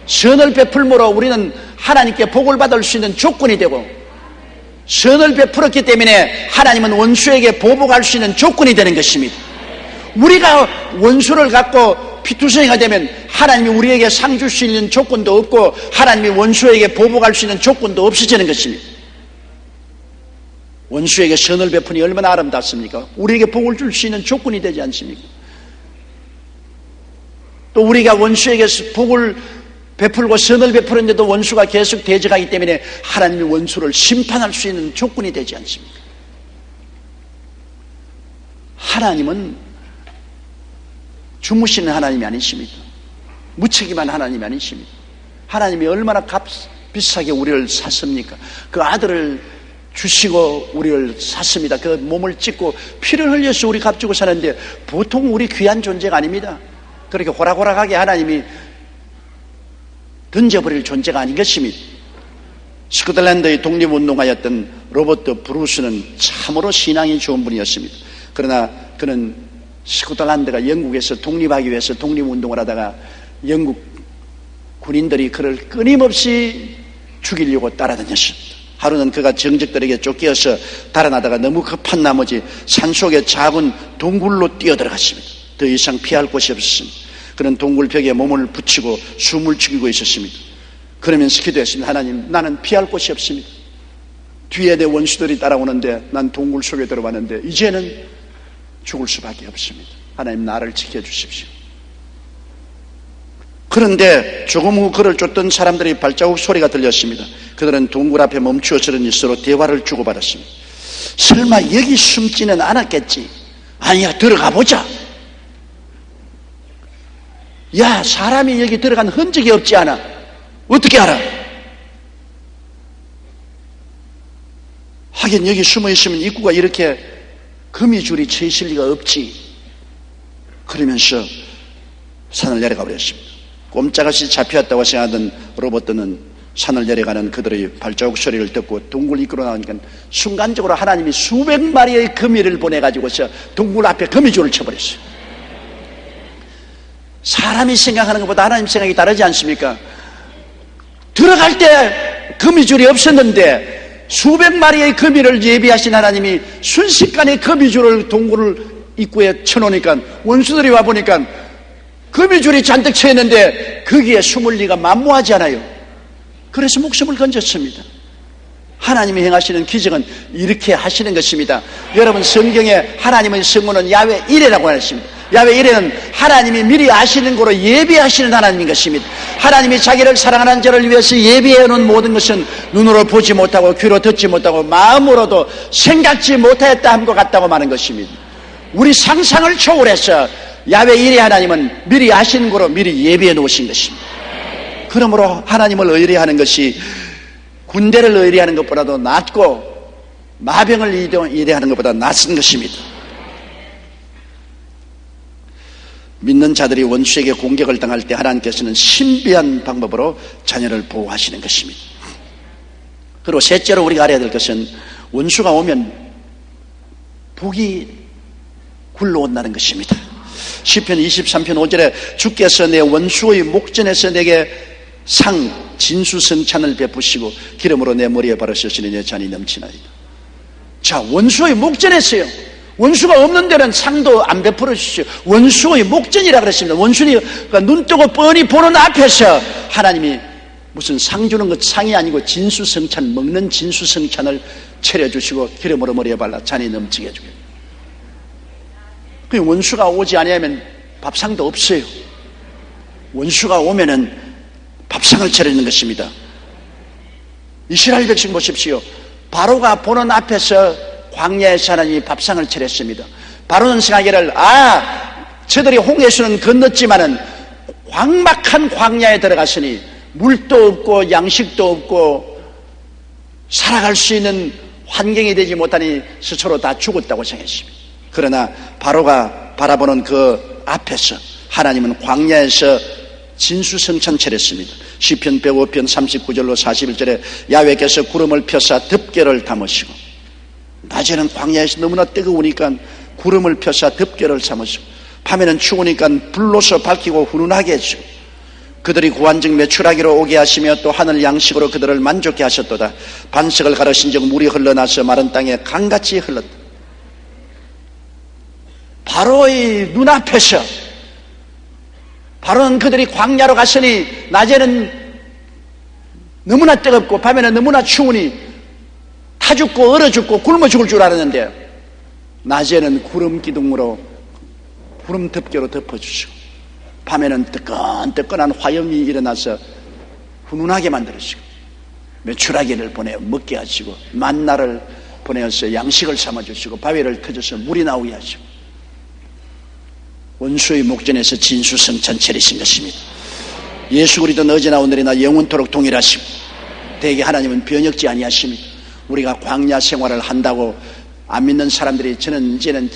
선을 베풀므로 우리는 하나님께 복을 받을 수 있는 조건이 되고, 선을 베풀었기 때문에 하나님은 원수에게 보복할 수 있는 조건이 되는 것입니다. 우리가 원수를 갖고 피투성이가 되면 하나님이 우리에게 상 줄 수 있는 조건도 없고 하나님이 원수에게 보복할 수 있는 조건도 없어지는 것입니다. 원수에게 선을 베푸니 얼마나 아름답습니까? 우리에게 복을 줄 수 있는 조건이 되지 않습니까? 또 우리가 원수에게 복을 베풀고 선을 베푸는데도 원수가 계속 대적하기 때문에 하나님이 원수를 심판할 수 있는 조건이 되지 않습니까? 하나님은 주무시는 하나님이 아니십니다. 무책임한 하나님이 아니십니다. 하나님이 얼마나 값비싸게 우리를 샀습니까? 그 아들을 주시고 우리를 샀습니다. 그 몸을 찢고 피를 흘려서 우리 값주고 사는데 보통 우리 귀한 존재가 아닙니다. 그렇게 호락호락하게 하나님이 던져버릴 존재가 아닌 것입니다. 스코틀랜드의 독립운동가였던 로버트 브루스는 참으로 신앙이 좋은 분이었습니다. 그러나 그는 스코틀랜드가 영국에서 독립하기 위해서 독립운동을 하다가 영국 군인들이 그를 끊임없이 죽이려고 따라다녔습니다. 하루는 그가 정적들에게 쫓겨서 달아나다가 너무 급한 나머지 산속의 작은 동굴로 뛰어들어갔습니다. 더 이상 피할 곳이 없었습니다. 그는 동굴 벽에 몸을 붙이고 숨을 죽이고 있었습니다. 그러면서 기도했습니다. 하나님, 나는 피할 곳이 없습니다. 뒤에 내 원수들이 따라오는데 난 동굴 속에 들어왔는데 이제는 죽을 수밖에 없습니다. 하나님, 나를 지켜주십시오. 그런데 조금 후 그를 쫓던 사람들의 발자국 소리가 들렸습니다. 그들은 동굴 앞에 멈추어서는 서로 대화를 주고받았습니다. 설마 여기 숨지는 않았겠지? 아니야, 들어가 보자. 야, 사람이 여기 들어간 흔적이 없지 않아? 어떻게 알아? 하긴 여기 숨어있으면 입구가 이렇게 거미줄이 쳐 있을 리가 없지. 그러면서 산을 내려가 버렸습니다. 꼼짝없이 잡혀왔다고 생각하던 로버트는 산을 내려가는 그들의 발자국 소리를 듣고 동굴 입구로 나오니까 순간적으로 하나님이 수백 마리의 거미를 보내가지고서 동굴 앞에 거미줄을 쳐버렸어요. 사람이 생각하는 것보다 하나님 생각이 다르지 않습니까? 들어갈 때 거미줄이 없었는데 수백 마리의 거미를 예비하신 하나님이 순식간에 거미줄을 동굴 입구에 쳐놓으니까 원수들이 와보니까 거미줄이 잔뜩 쳐있는데 거기에 숨을 리가 만무하지 않아요. 그래서 목숨을 건졌습니다. 하나님이 행하시는 기적은 이렇게 하시는 것입니다. 여러분, 성경에 하나님의 성문은 야훼 이레라고 하십니다. 야훼 이레는 하나님이 미리 아시는 거로 예비하시는 하나님인 것입니다. 하나님이 자기를 사랑하는 자를 위해서 예비해 놓은 모든 것은 눈으로 보지 못하고 귀로 듣지 못하고 마음으로도 생각지 못하였다 함과 같다고 말하는 것입니다. 우리 상상을 초월해서 야훼 이레 하나님은 미리 아시는 거로 미리 예비해 놓으신 것입니다. 그러므로 하나님을 의뢰하는 것이 군대를 의뢰하는 것보다도 낫고 마병을 의뢰하는 것보다 낫은 것입니다. 믿는 자들이 원수에게 공격을 당할 때 하나님께서는 신비한 방법으로 자녀를 보호하시는 것입니다. 그리고 셋째로 우리가 알아야 될 것은 원수가 오면 복이 굴러온다는 것입니다. 시편 23편 5절에 주께서 내 원수의 목전에서 내게 진수성찬을 베푸시고 기름으로 내 머리에 바르셨으니 내 잔이 넘치나이다. 자, 원수의 목전에서요. 원수가 없는 데는 상도 안 베풀어 주시오. 원수의 목전이라 그랬습니다. 원수가 눈 뜨고 뻔히 보는 앞에서 하나님이 무슨 상 주는 것 상이 아니고 진수성찬, 먹는 진수성찬을 차려주시고 기름으로 머리에 발라 잔이 넘치게 해주겠다. 그 원수가 오지 아니하면 밥상도 없어요. 원수가 오면은 밥상을 차리는 것입니다. 이스라엘 백성 보십시오. 바로가 보는 앞에서 광야에서 하나님이 밥상을 차렸습니다. 바로는 생각하기를 저들이 홍해수는 건넜지만은 광막한 광야에 들어갔으니 물도 없고 양식도 없고 살아갈 수 있는 환경이 되지 못하니 스스로 다 죽었다고 생각했습니다. 그러나 바로가 바라보는 그 앞에서 하나님은 광야에서 진수성찬 차렸습니다. 시편 105편 39절로 41절에 야훼께서 구름을 펴사 덮개를 담으시고, 낮에는 광야에서 너무나 뜨거우니까 구름을 펴사 덮개를 삼으시고, 밤에는 추우니까 불로서 밝히고 훈훈하게 해주시고, 그들이 구한즉 매출하기로 오게 하시며 또 하늘 양식으로 그들을 만족케 하셨도다. 반석을 가르신즉 물이 흘러나서 마른 땅에 강같이 흘렀다. 바로의 눈앞에서, 바로는 그들이 광야로 갔으니 낮에는 너무나 뜨겁고 밤에는 너무나 추우니 타 죽고 얼어 죽고 굶어 죽을 줄 알았는데, 낮에는 구름 기둥으로 구름 덮개로 덮어주시고 밤에는 뜨끈뜨끈한 화염이 일어나서 훈훈하게 만들어주시고 메추라기를 보내 먹게 하시고 만나를 보내어서 양식을 삼아주시고 바위를 터져서 물이 나오게 하시고 원수의 목전에서 진수성찬 차리신 것입니다. 예수 그리스도는 어제나 오늘이나 영원토록 동일하시고 대개 하나님은 변혁지 아니하십니다. 우리가 광야 생활을 한다고 안 믿는 사람들이 저는 이제는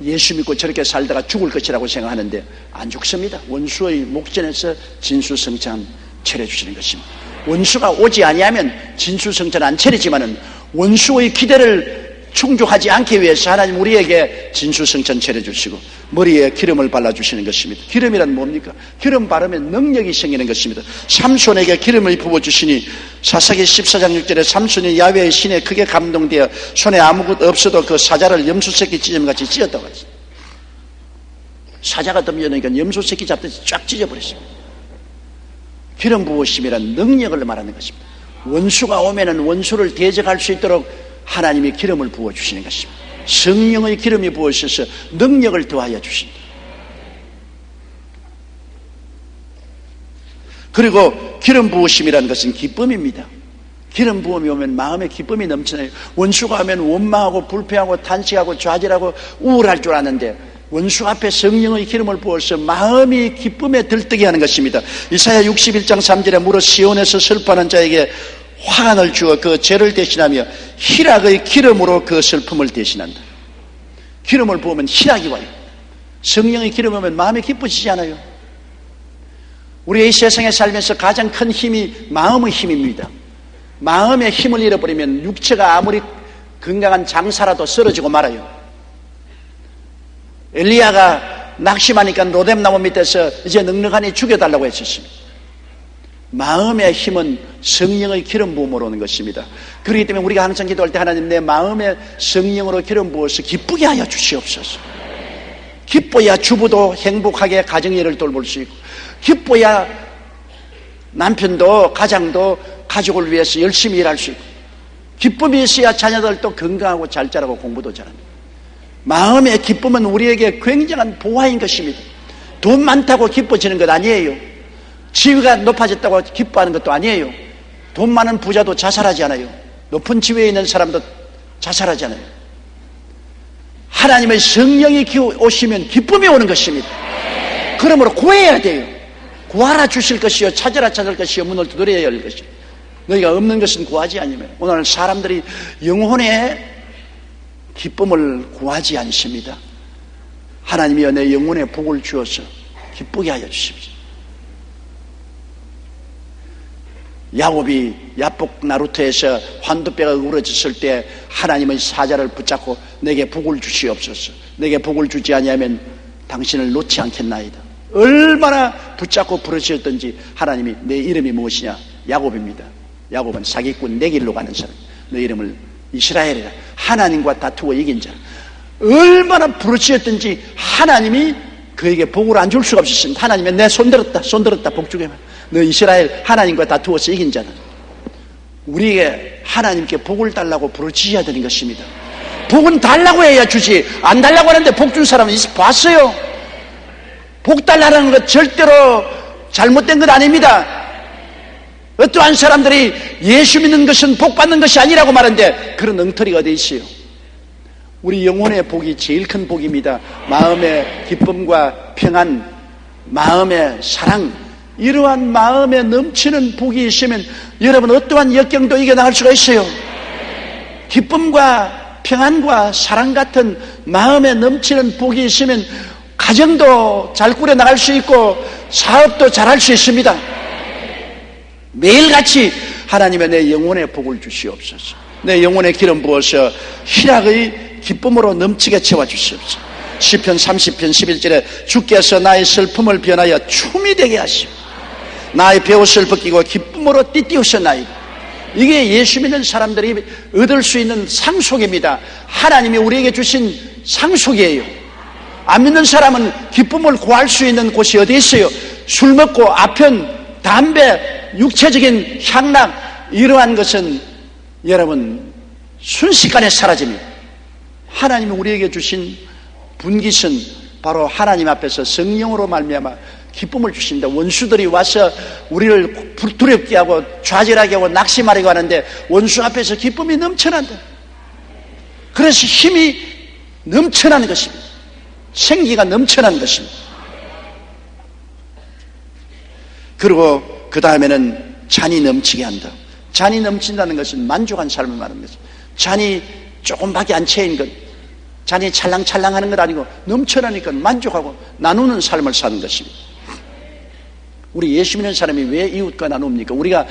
예수 믿고 저렇게 살다가 죽을 것이라고 생각하는데 안 죽습니다. 원수의 목전에서 진수성찬 차려주시는 것입니다. 원수가 오지 아니하면 진수성찬 안 차리지만은 원수의 기대를 충족하지 않기 위해서 하나님 우리에게 진수성찬 차려주시고 머리에 기름을 발라주시는 것입니다. 기름이란 뭡니까? 기름 바르면 능력이 생기는 것입니다. 삼손에게 기름을 부어주시니 사사기 14장 6절에 삼손이 야훼의 신에 크게 감동되어 손에 아무것도 없어도 그 사자를 염소새끼 찢음같이 찢었다고 하죠. 사자가 덤벼드니까 염소새끼 잡듯이 쫙 찢어버렸습니다. 기름 부으심이란 능력을 말하는 것입니다. 원수가 오면은 원수를 대적할 수 있도록 하나님이 기름을 부어주시는 것입니다. 성령의 기름이 부어셔서 능력을 더하여 주신다. 그리고 기름 부으심이라는 것은 기쁨입니다. 기름 부음이 오면 마음에 기쁨이 넘치나요. 원수가 오면 원망하고 불평하고 탄식하고 좌절하고 우울할 줄 아는데 원수 앞에 성령의 기름을 부어서 마음이 기쁨에 들뜨게 하는 것입니다. 이사야 61장 3절에 무릇 시온에서 슬퍼하는 자에게 화관을 주어 그 죄를 대신하며 희락의 기름으로 그 슬픔을 대신한다. 기름을 부으면 희락이 와요. 성령의 기름이 오면 마음이 기뻐지지 않아요. 우리 이 세상에 살면서 가장 큰 힘이 마음의 힘입니다. 마음의 힘을 잃어버리면 육체가 아무리 건강한 장사라도 쓰러지고 말아요. 엘리야가 낙심하니까 로뎀나무 밑에서 이제 넉넉하니 죽여달라고 했었습니다. 마음의 힘은 성령의 기름 부음으로 오는 것입니다. 그렇기 때문에 우리가 항상 기도할 때 하나님 내 마음에 성령으로 기름 부어서 기쁘게 하여 주시옵소서. 기뻐야 주부도 행복하게 가정일을 돌볼 수 있고, 기뻐야 남편도 가장도 가족을 위해서 열심히 일할 수 있고, 기쁨이 있어야 자녀들도 건강하고 잘 자라고 공부도 잘합니다. 마음의 기쁨은 우리에게 굉장한 보화인 것입니다. 돈 많다고 기뻐지는 것 아니에요. 지위가 높아졌다고 기뻐하는 것도 아니에요. 돈 많은 부자도 자살하지 않아요. 높은 지위에 있는 사람도 자살하지 않아요. 하나님의 성령이 오시면 기쁨이 오는 것입니다. 그러므로 구해야 돼요. 구하라 주실 것이요 찾으라 찾을 것이요 문을 두드려야 열릴 것이요. 너희가 없는 것은 구하지 않으면. 오늘 사람들이 영혼의 기쁨을 구하지 않습니다. 하나님이여 내 영혼에 복을 주어서 기쁘게 하여 주십시오. 야곱이 야복 나루터에서 환두뼈가 으부러졌을 때 하나님의 사자를 붙잡고 내게 복을 주시옵소서. 내게 복을 주지 아니하면 당신을 놓지 않겠나이다. 얼마나 붙잡고 부르짖었던지 하나님이 내 이름이 무엇이냐? 야곱입니다. 야곱은 사기꾼 내 길로 가는 사람. 내 이름을 이스라엘이라. 하나님과 다투고 이긴 자. 얼마나 부르짖었던지 하나님이 그에게 복을 안 줄 수가 없었습니다. 하나님이 내 손들었다 복 주게만. 너 이스라엘 하나님과 다투어서 이긴 자는. 우리에게 하나님께 복을 달라고 부르짖어야 되는 것입니다. 복은 달라고 해야 주지. 안 달라고 하는데 복 준 사람은 봤어요. 복 달라는 것 절대로 잘못된 것 아닙니다. 어떠한 사람들이 예수 믿는 것은 복 받는 것이 아니라고 말하는데 그런 엉터리가 어디 있어요. 우리 영혼의 복이 제일 큰 복입니다. 마음의 기쁨과 평안, 마음의 사랑, 이러한 마음에 넘치는 복이 있으면 여러분 어떠한 역경도 이겨나갈 수가 있어요. 기쁨과 평안과 사랑 같은 마음에 넘치는 복이 있으면 가정도 잘 꾸려나갈 수 있고 사업도 잘할 수 있습니다. 매일같이 하나님의 내 영혼에 복을 주시옵소서. 내 영혼에 기름 부어서 희락의 기쁨으로 넘치게 채워주시옵소서. 시편 30편 11절에 주께서 나의 슬픔을 변하여 춤이 되게 하시고 나의 베옷을 벗기고 기쁨으로 띠띠우셨나이다. 이게 예수 믿는 사람들이 얻을 수 있는 상속입니다. 하나님이 우리에게 주신 상속이에요. 안 믿는 사람은 기쁨을 구할 수 있는 곳이 어디 있어요? 술 먹고 아편, 담배, 육체적인 향락, 이러한 것은 여러분 순식간에 사라집니다. 하나님이 우리에게 주신 분깃은 바로 하나님 앞에서 성령으로 말미암아 기쁨을 주신다. 원수들이 와서 우리를 두렵게 하고 좌절하게 하고 낙심하려고 하는데 원수 앞에서 기쁨이 넘쳐난다. 그래서 힘이 넘쳐나는 것입니다. 생기가 넘쳐나는 것입니다. 그리고 그 다음에는 잔이 넘치게 한다. 잔이 넘친다는 것은 만족한 삶을 말하는 것입니다. 잔이 조금밖에 안 채인 것, 잔이 찰랑찰랑하는 것 아니고 넘쳐나니까 만족하고 나누는 삶을 사는 것입니다. 우리 예수 믿는 사람이 왜 이웃과 나눕니까? 우리가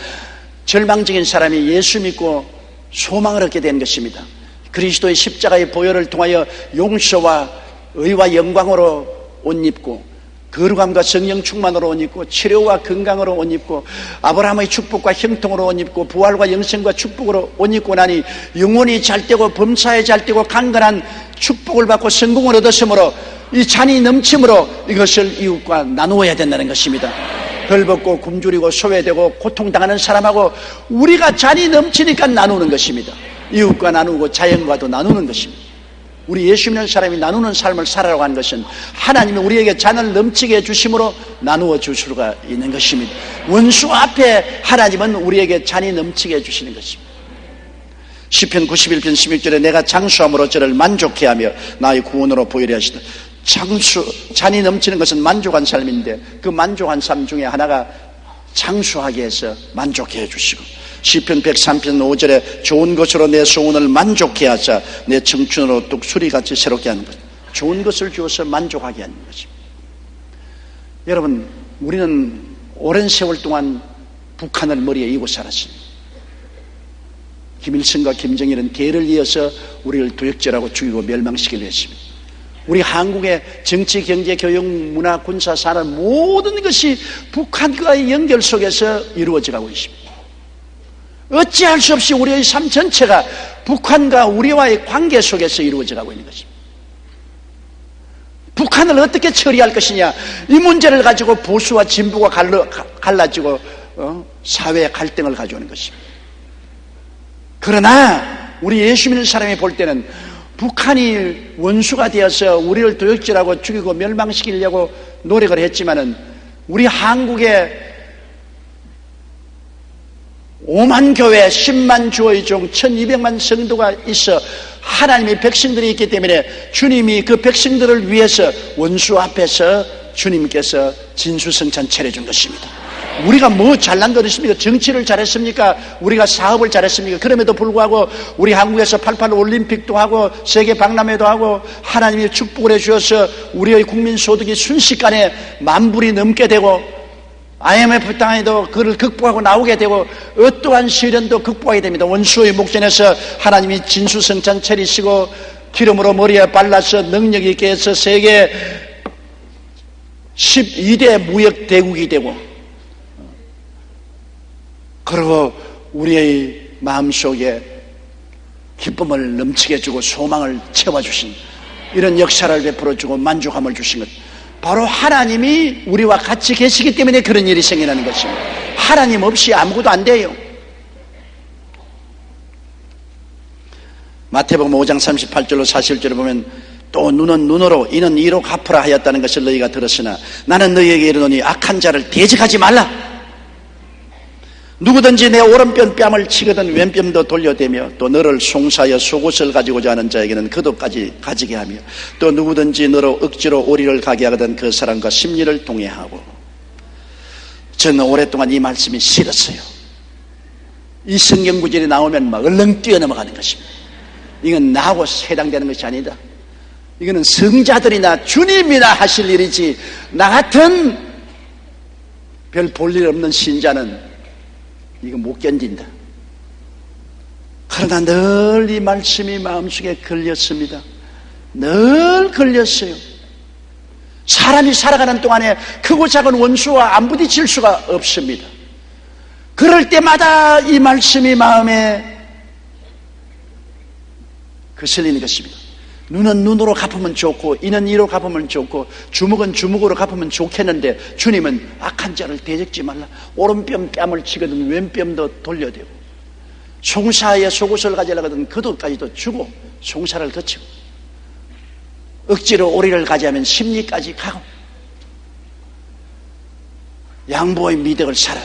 절망적인 사람이 예수 믿고 소망을 얻게 된 것입니다. 그리스도의 십자가의 보혈을 통하여 용서와 의와 영광으로 옷 입고 거룩함과 성령 충만으로 옷 입고 치료와 건강으로 옷 입고 아브라함의 축복과 형통으로 옷 입고 부활과 영생과 축복으로 옷 입고 나니 영혼이 잘되고 범사에 잘되고 강건한 축복을 받고 성공을 얻었으므로 이 잔이 넘침으로 이것을 이웃과 나누어야 된다는 것입니다. 벌벗고 굶주리고 소외되고 고통당하는 사람하고 우리가 잔이 넘치니까 나누는 것입니다. 이웃과 나누고 자연과도 나누는 것입니다. 우리 예수 믿는 사람이 나누는 삶을 살아가고 하는 것은 하나님이 우리에게 잔을 넘치게 해주심으로 나누어 줄 수가 있는 것입니다. 원수 앞에 하나님은 우리에게 잔이 넘치게 해주시는 것입니다. 시편 91편 16절에 내가 장수함으로 저를 만족해 하며 나의 구원으로 보이려 하시다. 잔이 넘치는 것은 만족한 삶인데 그 만족한 삶 중에 하나가 장수하게 해서 만족해 해주시고 시편 103편 5절에 좋은 것으로 내 소원을 만족해 하자 내 청춘으로 뚝수리같이 새롭게 하는 것. 좋은 것을 주어서 만족하게 하는 것입니다. 여러분 우리는 오랜 세월 동안 북한을 머리에 이고 살았습니다. 김일성과 김정일은 개를 이어서 우리를 도역질하고 죽이고 멸망시키려 했습니다. 우리 한국의 정치, 경제, 교육, 문화, 군사, 산업 모든 것이 북한과의 연결 속에서 이루어져 가고 있습니다. 어찌할 수 없이 우리의 삶 전체가 북한과 우리와의 관계 속에서 이루어져 가고 있는 것입니다. 북한을 어떻게 처리할 것이냐, 이 문제를 가지고 보수와 진보가 갈라지고 사회의 갈등을 가져오는 것입니다. 그러나 우리 예수 믿는 사람이 볼 때는 북한이 원수가 되어서 우리를 도적질하고 죽이고 멸망시키려고 노력을 했지만은 우리 한국에 5만 교회, 10만 주의 종, 1200만 성도가 있어 하나님의 백성들이 있기 때문에 주님이 그 백성들을 위해서 원수 앞에서 주님께서 진수성찬 차려준 것입니다. 우리가 뭐 잘난 거 있습니까? 정치를 잘했습니까? 우리가 사업을 잘했습니까? 그럼에도 불구하고 우리 한국에서 88 올림픽도 하고 세계 박람회도 하고 하나님이 축복을 해주셔서 우리의 국민 소득이 순식간에 10,000불이 넘게 되고 IMF 땅에도 그를 극복하고 나오게 되고 어떠한 시련도 극복하게 됩니다. 원수의 목전에서 하나님이 진수성찬 차리시고 기름으로 머리에 발라서 능력 있게 해서 세계 12대 무역 대국이 되고, 그리고 우리의 마음속에 기쁨을 넘치게 해주고 소망을 채워주신 이런 역사를 베풀어주고 만족함을 주신 것, 바로 하나님이 우리와 같이 계시기 때문에 그런 일이 생기는 것입니다. 하나님 없이 아무것도 안 돼요. 마태복음 5장 38절로 40절을 보면 또 눈은 눈으로 이는 이로 갚으라 하였다는 것을 너희가 들었으나 나는 너희에게 이르노니 악한 자를 대적하지 말라. 누구든지 내 오른편 뺨을 치거든 왼뺨도 돌려대며 또 너를 송사하여 속옷을 가지고자 하는 자에게는 겉옷까지 가지게 하며 또 누구든지 너로 억지로 오리를 가게 하거든 그 사람과 심리를 동의하고. 저는 오랫동안 이 말씀이 싫었어요. 이 성경 구절이 나오면 막 얼렁 뛰어넘어가는 것입니다. 이건 나하고 해당되는 것이 아니다. 이거는 성자들이나 주님이나 하실 일이지 나 같은 별 볼 일 없는 신자는 이거 못 견딘다. 그러나 늘 이 말씀이 마음속에 걸렸습니다. 늘 걸렸어요. 사람이 살아가는 동안에 크고 작은 원수와 안 부딪힐 수가 없습니다. 그럴 때마다 이 말씀이 마음에 거슬리는 것입니다. 눈은 눈으로 갚으면 좋고 이는 이로 갚으면 좋고 주먹은 주먹으로 갚으면 좋겠는데 주님은 악한 자를 대적지 말라. 오른뺨 뺨을 치거든 왼뺨도 돌려대고 송사에 속옷을 가지려거든 겉옷까지도 주고 송사를 거치고 억지로 오리를 가지하면 심리까지 가고 양보의 미덕을 살아.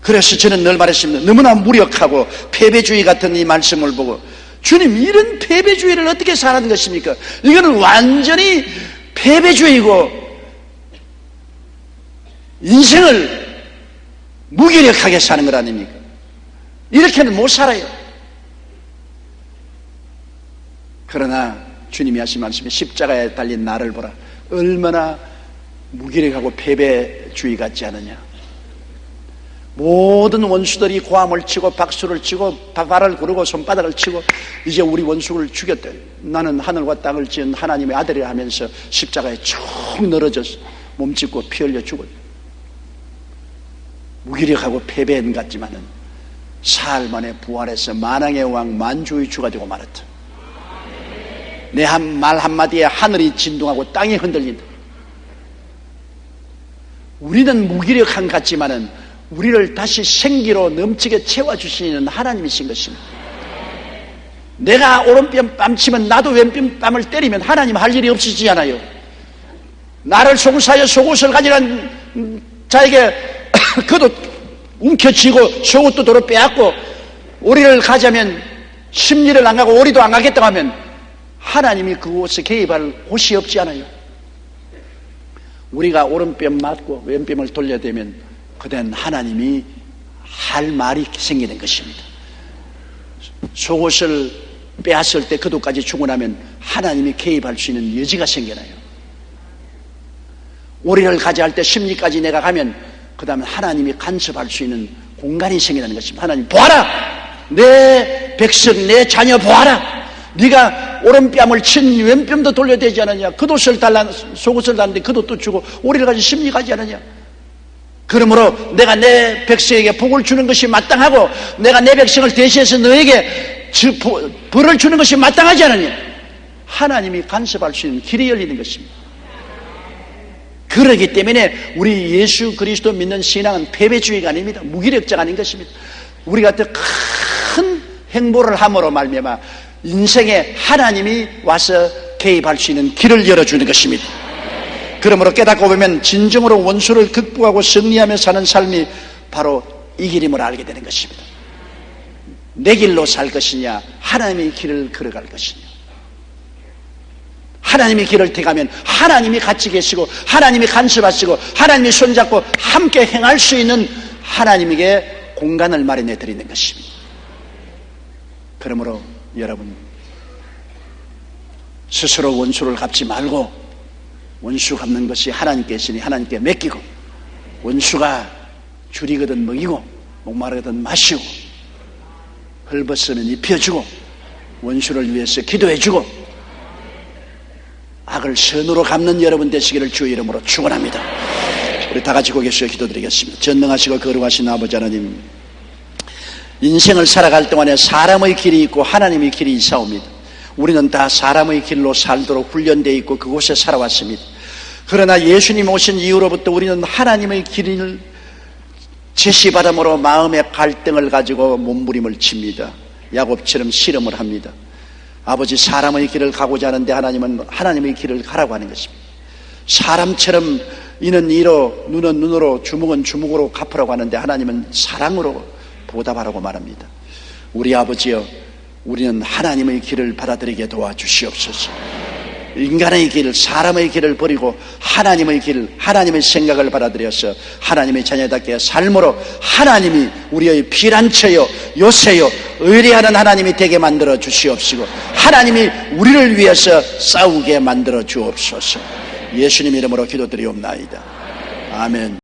그래서 저는 늘 말했습니다. 너무나 무력하고 패배주의 같은 이 말씀을 보고 주님 이런 패배주의를 어떻게 사는 것입니까? 이거는 완전히 패배주의고 인생을 무기력하게 사는 것 아닙니까? 이렇게는 못 살아요. 그러나 주님이 하신 말씀이 십자가에 달린 나를 보라. 얼마나 무기력하고 패배주의 같지 않느냐. 모든 원수들이 고함을 치고 박수를 치고 발을 구르고 손바닥을 치고 이제 우리 원수를 죽였대. 나는 하늘과 땅을 지은 하나님의 아들이라 하면서 십자가에 쭉 늘어져서 몸짓고 피 흘려 죽었대. 무기력하고 패배한 같지만은 사흘 만에 부활해서 만왕의 왕 만주의 주가 되고 말았다. 내 말 한마디에 하늘이 진동하고 땅이 흔들린다. 우리는 무기력한 것 같지만은 우리를 다시 생기로 넘치게 채워주시는 하나님이신 것입니다. 내가 오른뺨 뺨 치면 나도 왼뺨 뺨을 때리면 하나님 할 일이 없으시지 않아요. 나를 송사하여 속옷을 가지는 자에게 그도 움켜쥐고 속옷도 도로 빼앗고 오리를 가자면 심리를 안 가고 오리도 안 가겠다고 하면 하나님이 그곳에 개입할 곳이 없지 않아요. 우리가 오른뺨 맞고 왼뺨을 돌려대면 그땐 하나님이 할 말이 생기는 것입니다. 속옷을 빼앗을 때 그도까지 주고 나면 하나님이 개입할 수 있는 여지가 생겨나요. 오리를 가져갈 때 심리까지 내가 가면 그 다음에 하나님이 간섭할 수 있는 공간이 생기는 것입니다. 하나님 보아라. 내 백성 내 자녀 보아라. 네가 오른뺨을 친 왼뺨도 돌려대지 않느냐. 겉옷을 달라 속옷을 달는데 겉옷도 주고 오리를 가지고 심리 가지 않느냐. 그러므로 내가 내 백성에게 복을 주는 것이 마땅하고 내가 내 백성을 대신해서 너에게 벌을 주는 것이 마땅하지 않느냐. 하나님이 간섭할 수 있는 길이 열리는 것입니다. 그러기 때문에 우리 예수 그리스도 믿는 신앙은 패배주의가 아닙니다. 무기력자가 아닌 것입니다. 우리 같은 큰 행보를 함으로 말미암아 인생에 하나님이 와서 개입할 수 있는 길을 열어주는 것입니다. 그러므로 깨닫고 보면 진정으로 원수를 극복하고 승리하며 사는 삶이 바로 이 길임을 알게 되는 것입니다. 내 길로 살 것이냐, 하나님의 길을 걸어갈 것이냐. 하나님의 길을 택하면 하나님이 같이 계시고 하나님이 간섭하시고 하나님이 손잡고 함께 행할 수 있는 하나님에게 공간을 마련해 드리는 것입니다. 그러므로 여러분, 스스로 원수를 갚지 말고 원수 갚는 것이 하나님께 있으니 하나님께 맡기고, 원수가 줄이거든 먹이고 목마르거든 마시고 헐벗으면 입혀주고 원수를 위해서 기도해주고 악을 선으로 갚는 여러분 되시기를 주의 이름으로 축원합니다. 우리 다 같이 고개 숙여 기도드리겠습니다. 전능하시고 거룩하신 아버지 하나님, 인생을 살아갈 동안에 사람의 길이 있고 하나님의 길이 있사옵니다. 우리는 다 사람의 길로 살도록 훈련되어 있고 그곳에 살아왔습니다. 그러나 예수님 오신 이후로부터 우리는 하나님의 길을 제시바람으로 마음의 갈등을 가지고 몸부림을 칩니다. 야곱처럼 실험을 합니다. 아버지, 사람의 길을 가고자 하는데 하나님은 하나님의 길을 가라고 하는 것입니다. 사람처럼 이는 이로 눈은 눈으로 주먹은 주먹으로 갚으라고 하는데 하나님은 사랑으로 보답하라고 말합니다. 우리 아버지여, 우리는 하나님의 길을 받아들이게 도와주시옵소서. 인간의 길, 사람의 길을 버리고 하나님의 길, 하나님의 생각을 받아들여서 하나님의 자녀답게 삶으로 하나님이 우리의 피난처요 요새요 의뢰하는 하나님이 되게 만들어 주시옵시고, 하나님이 우리를 위해서 싸우게 만들어 주옵소서. 예수님 이름으로 기도드리옵나이다. 아멘.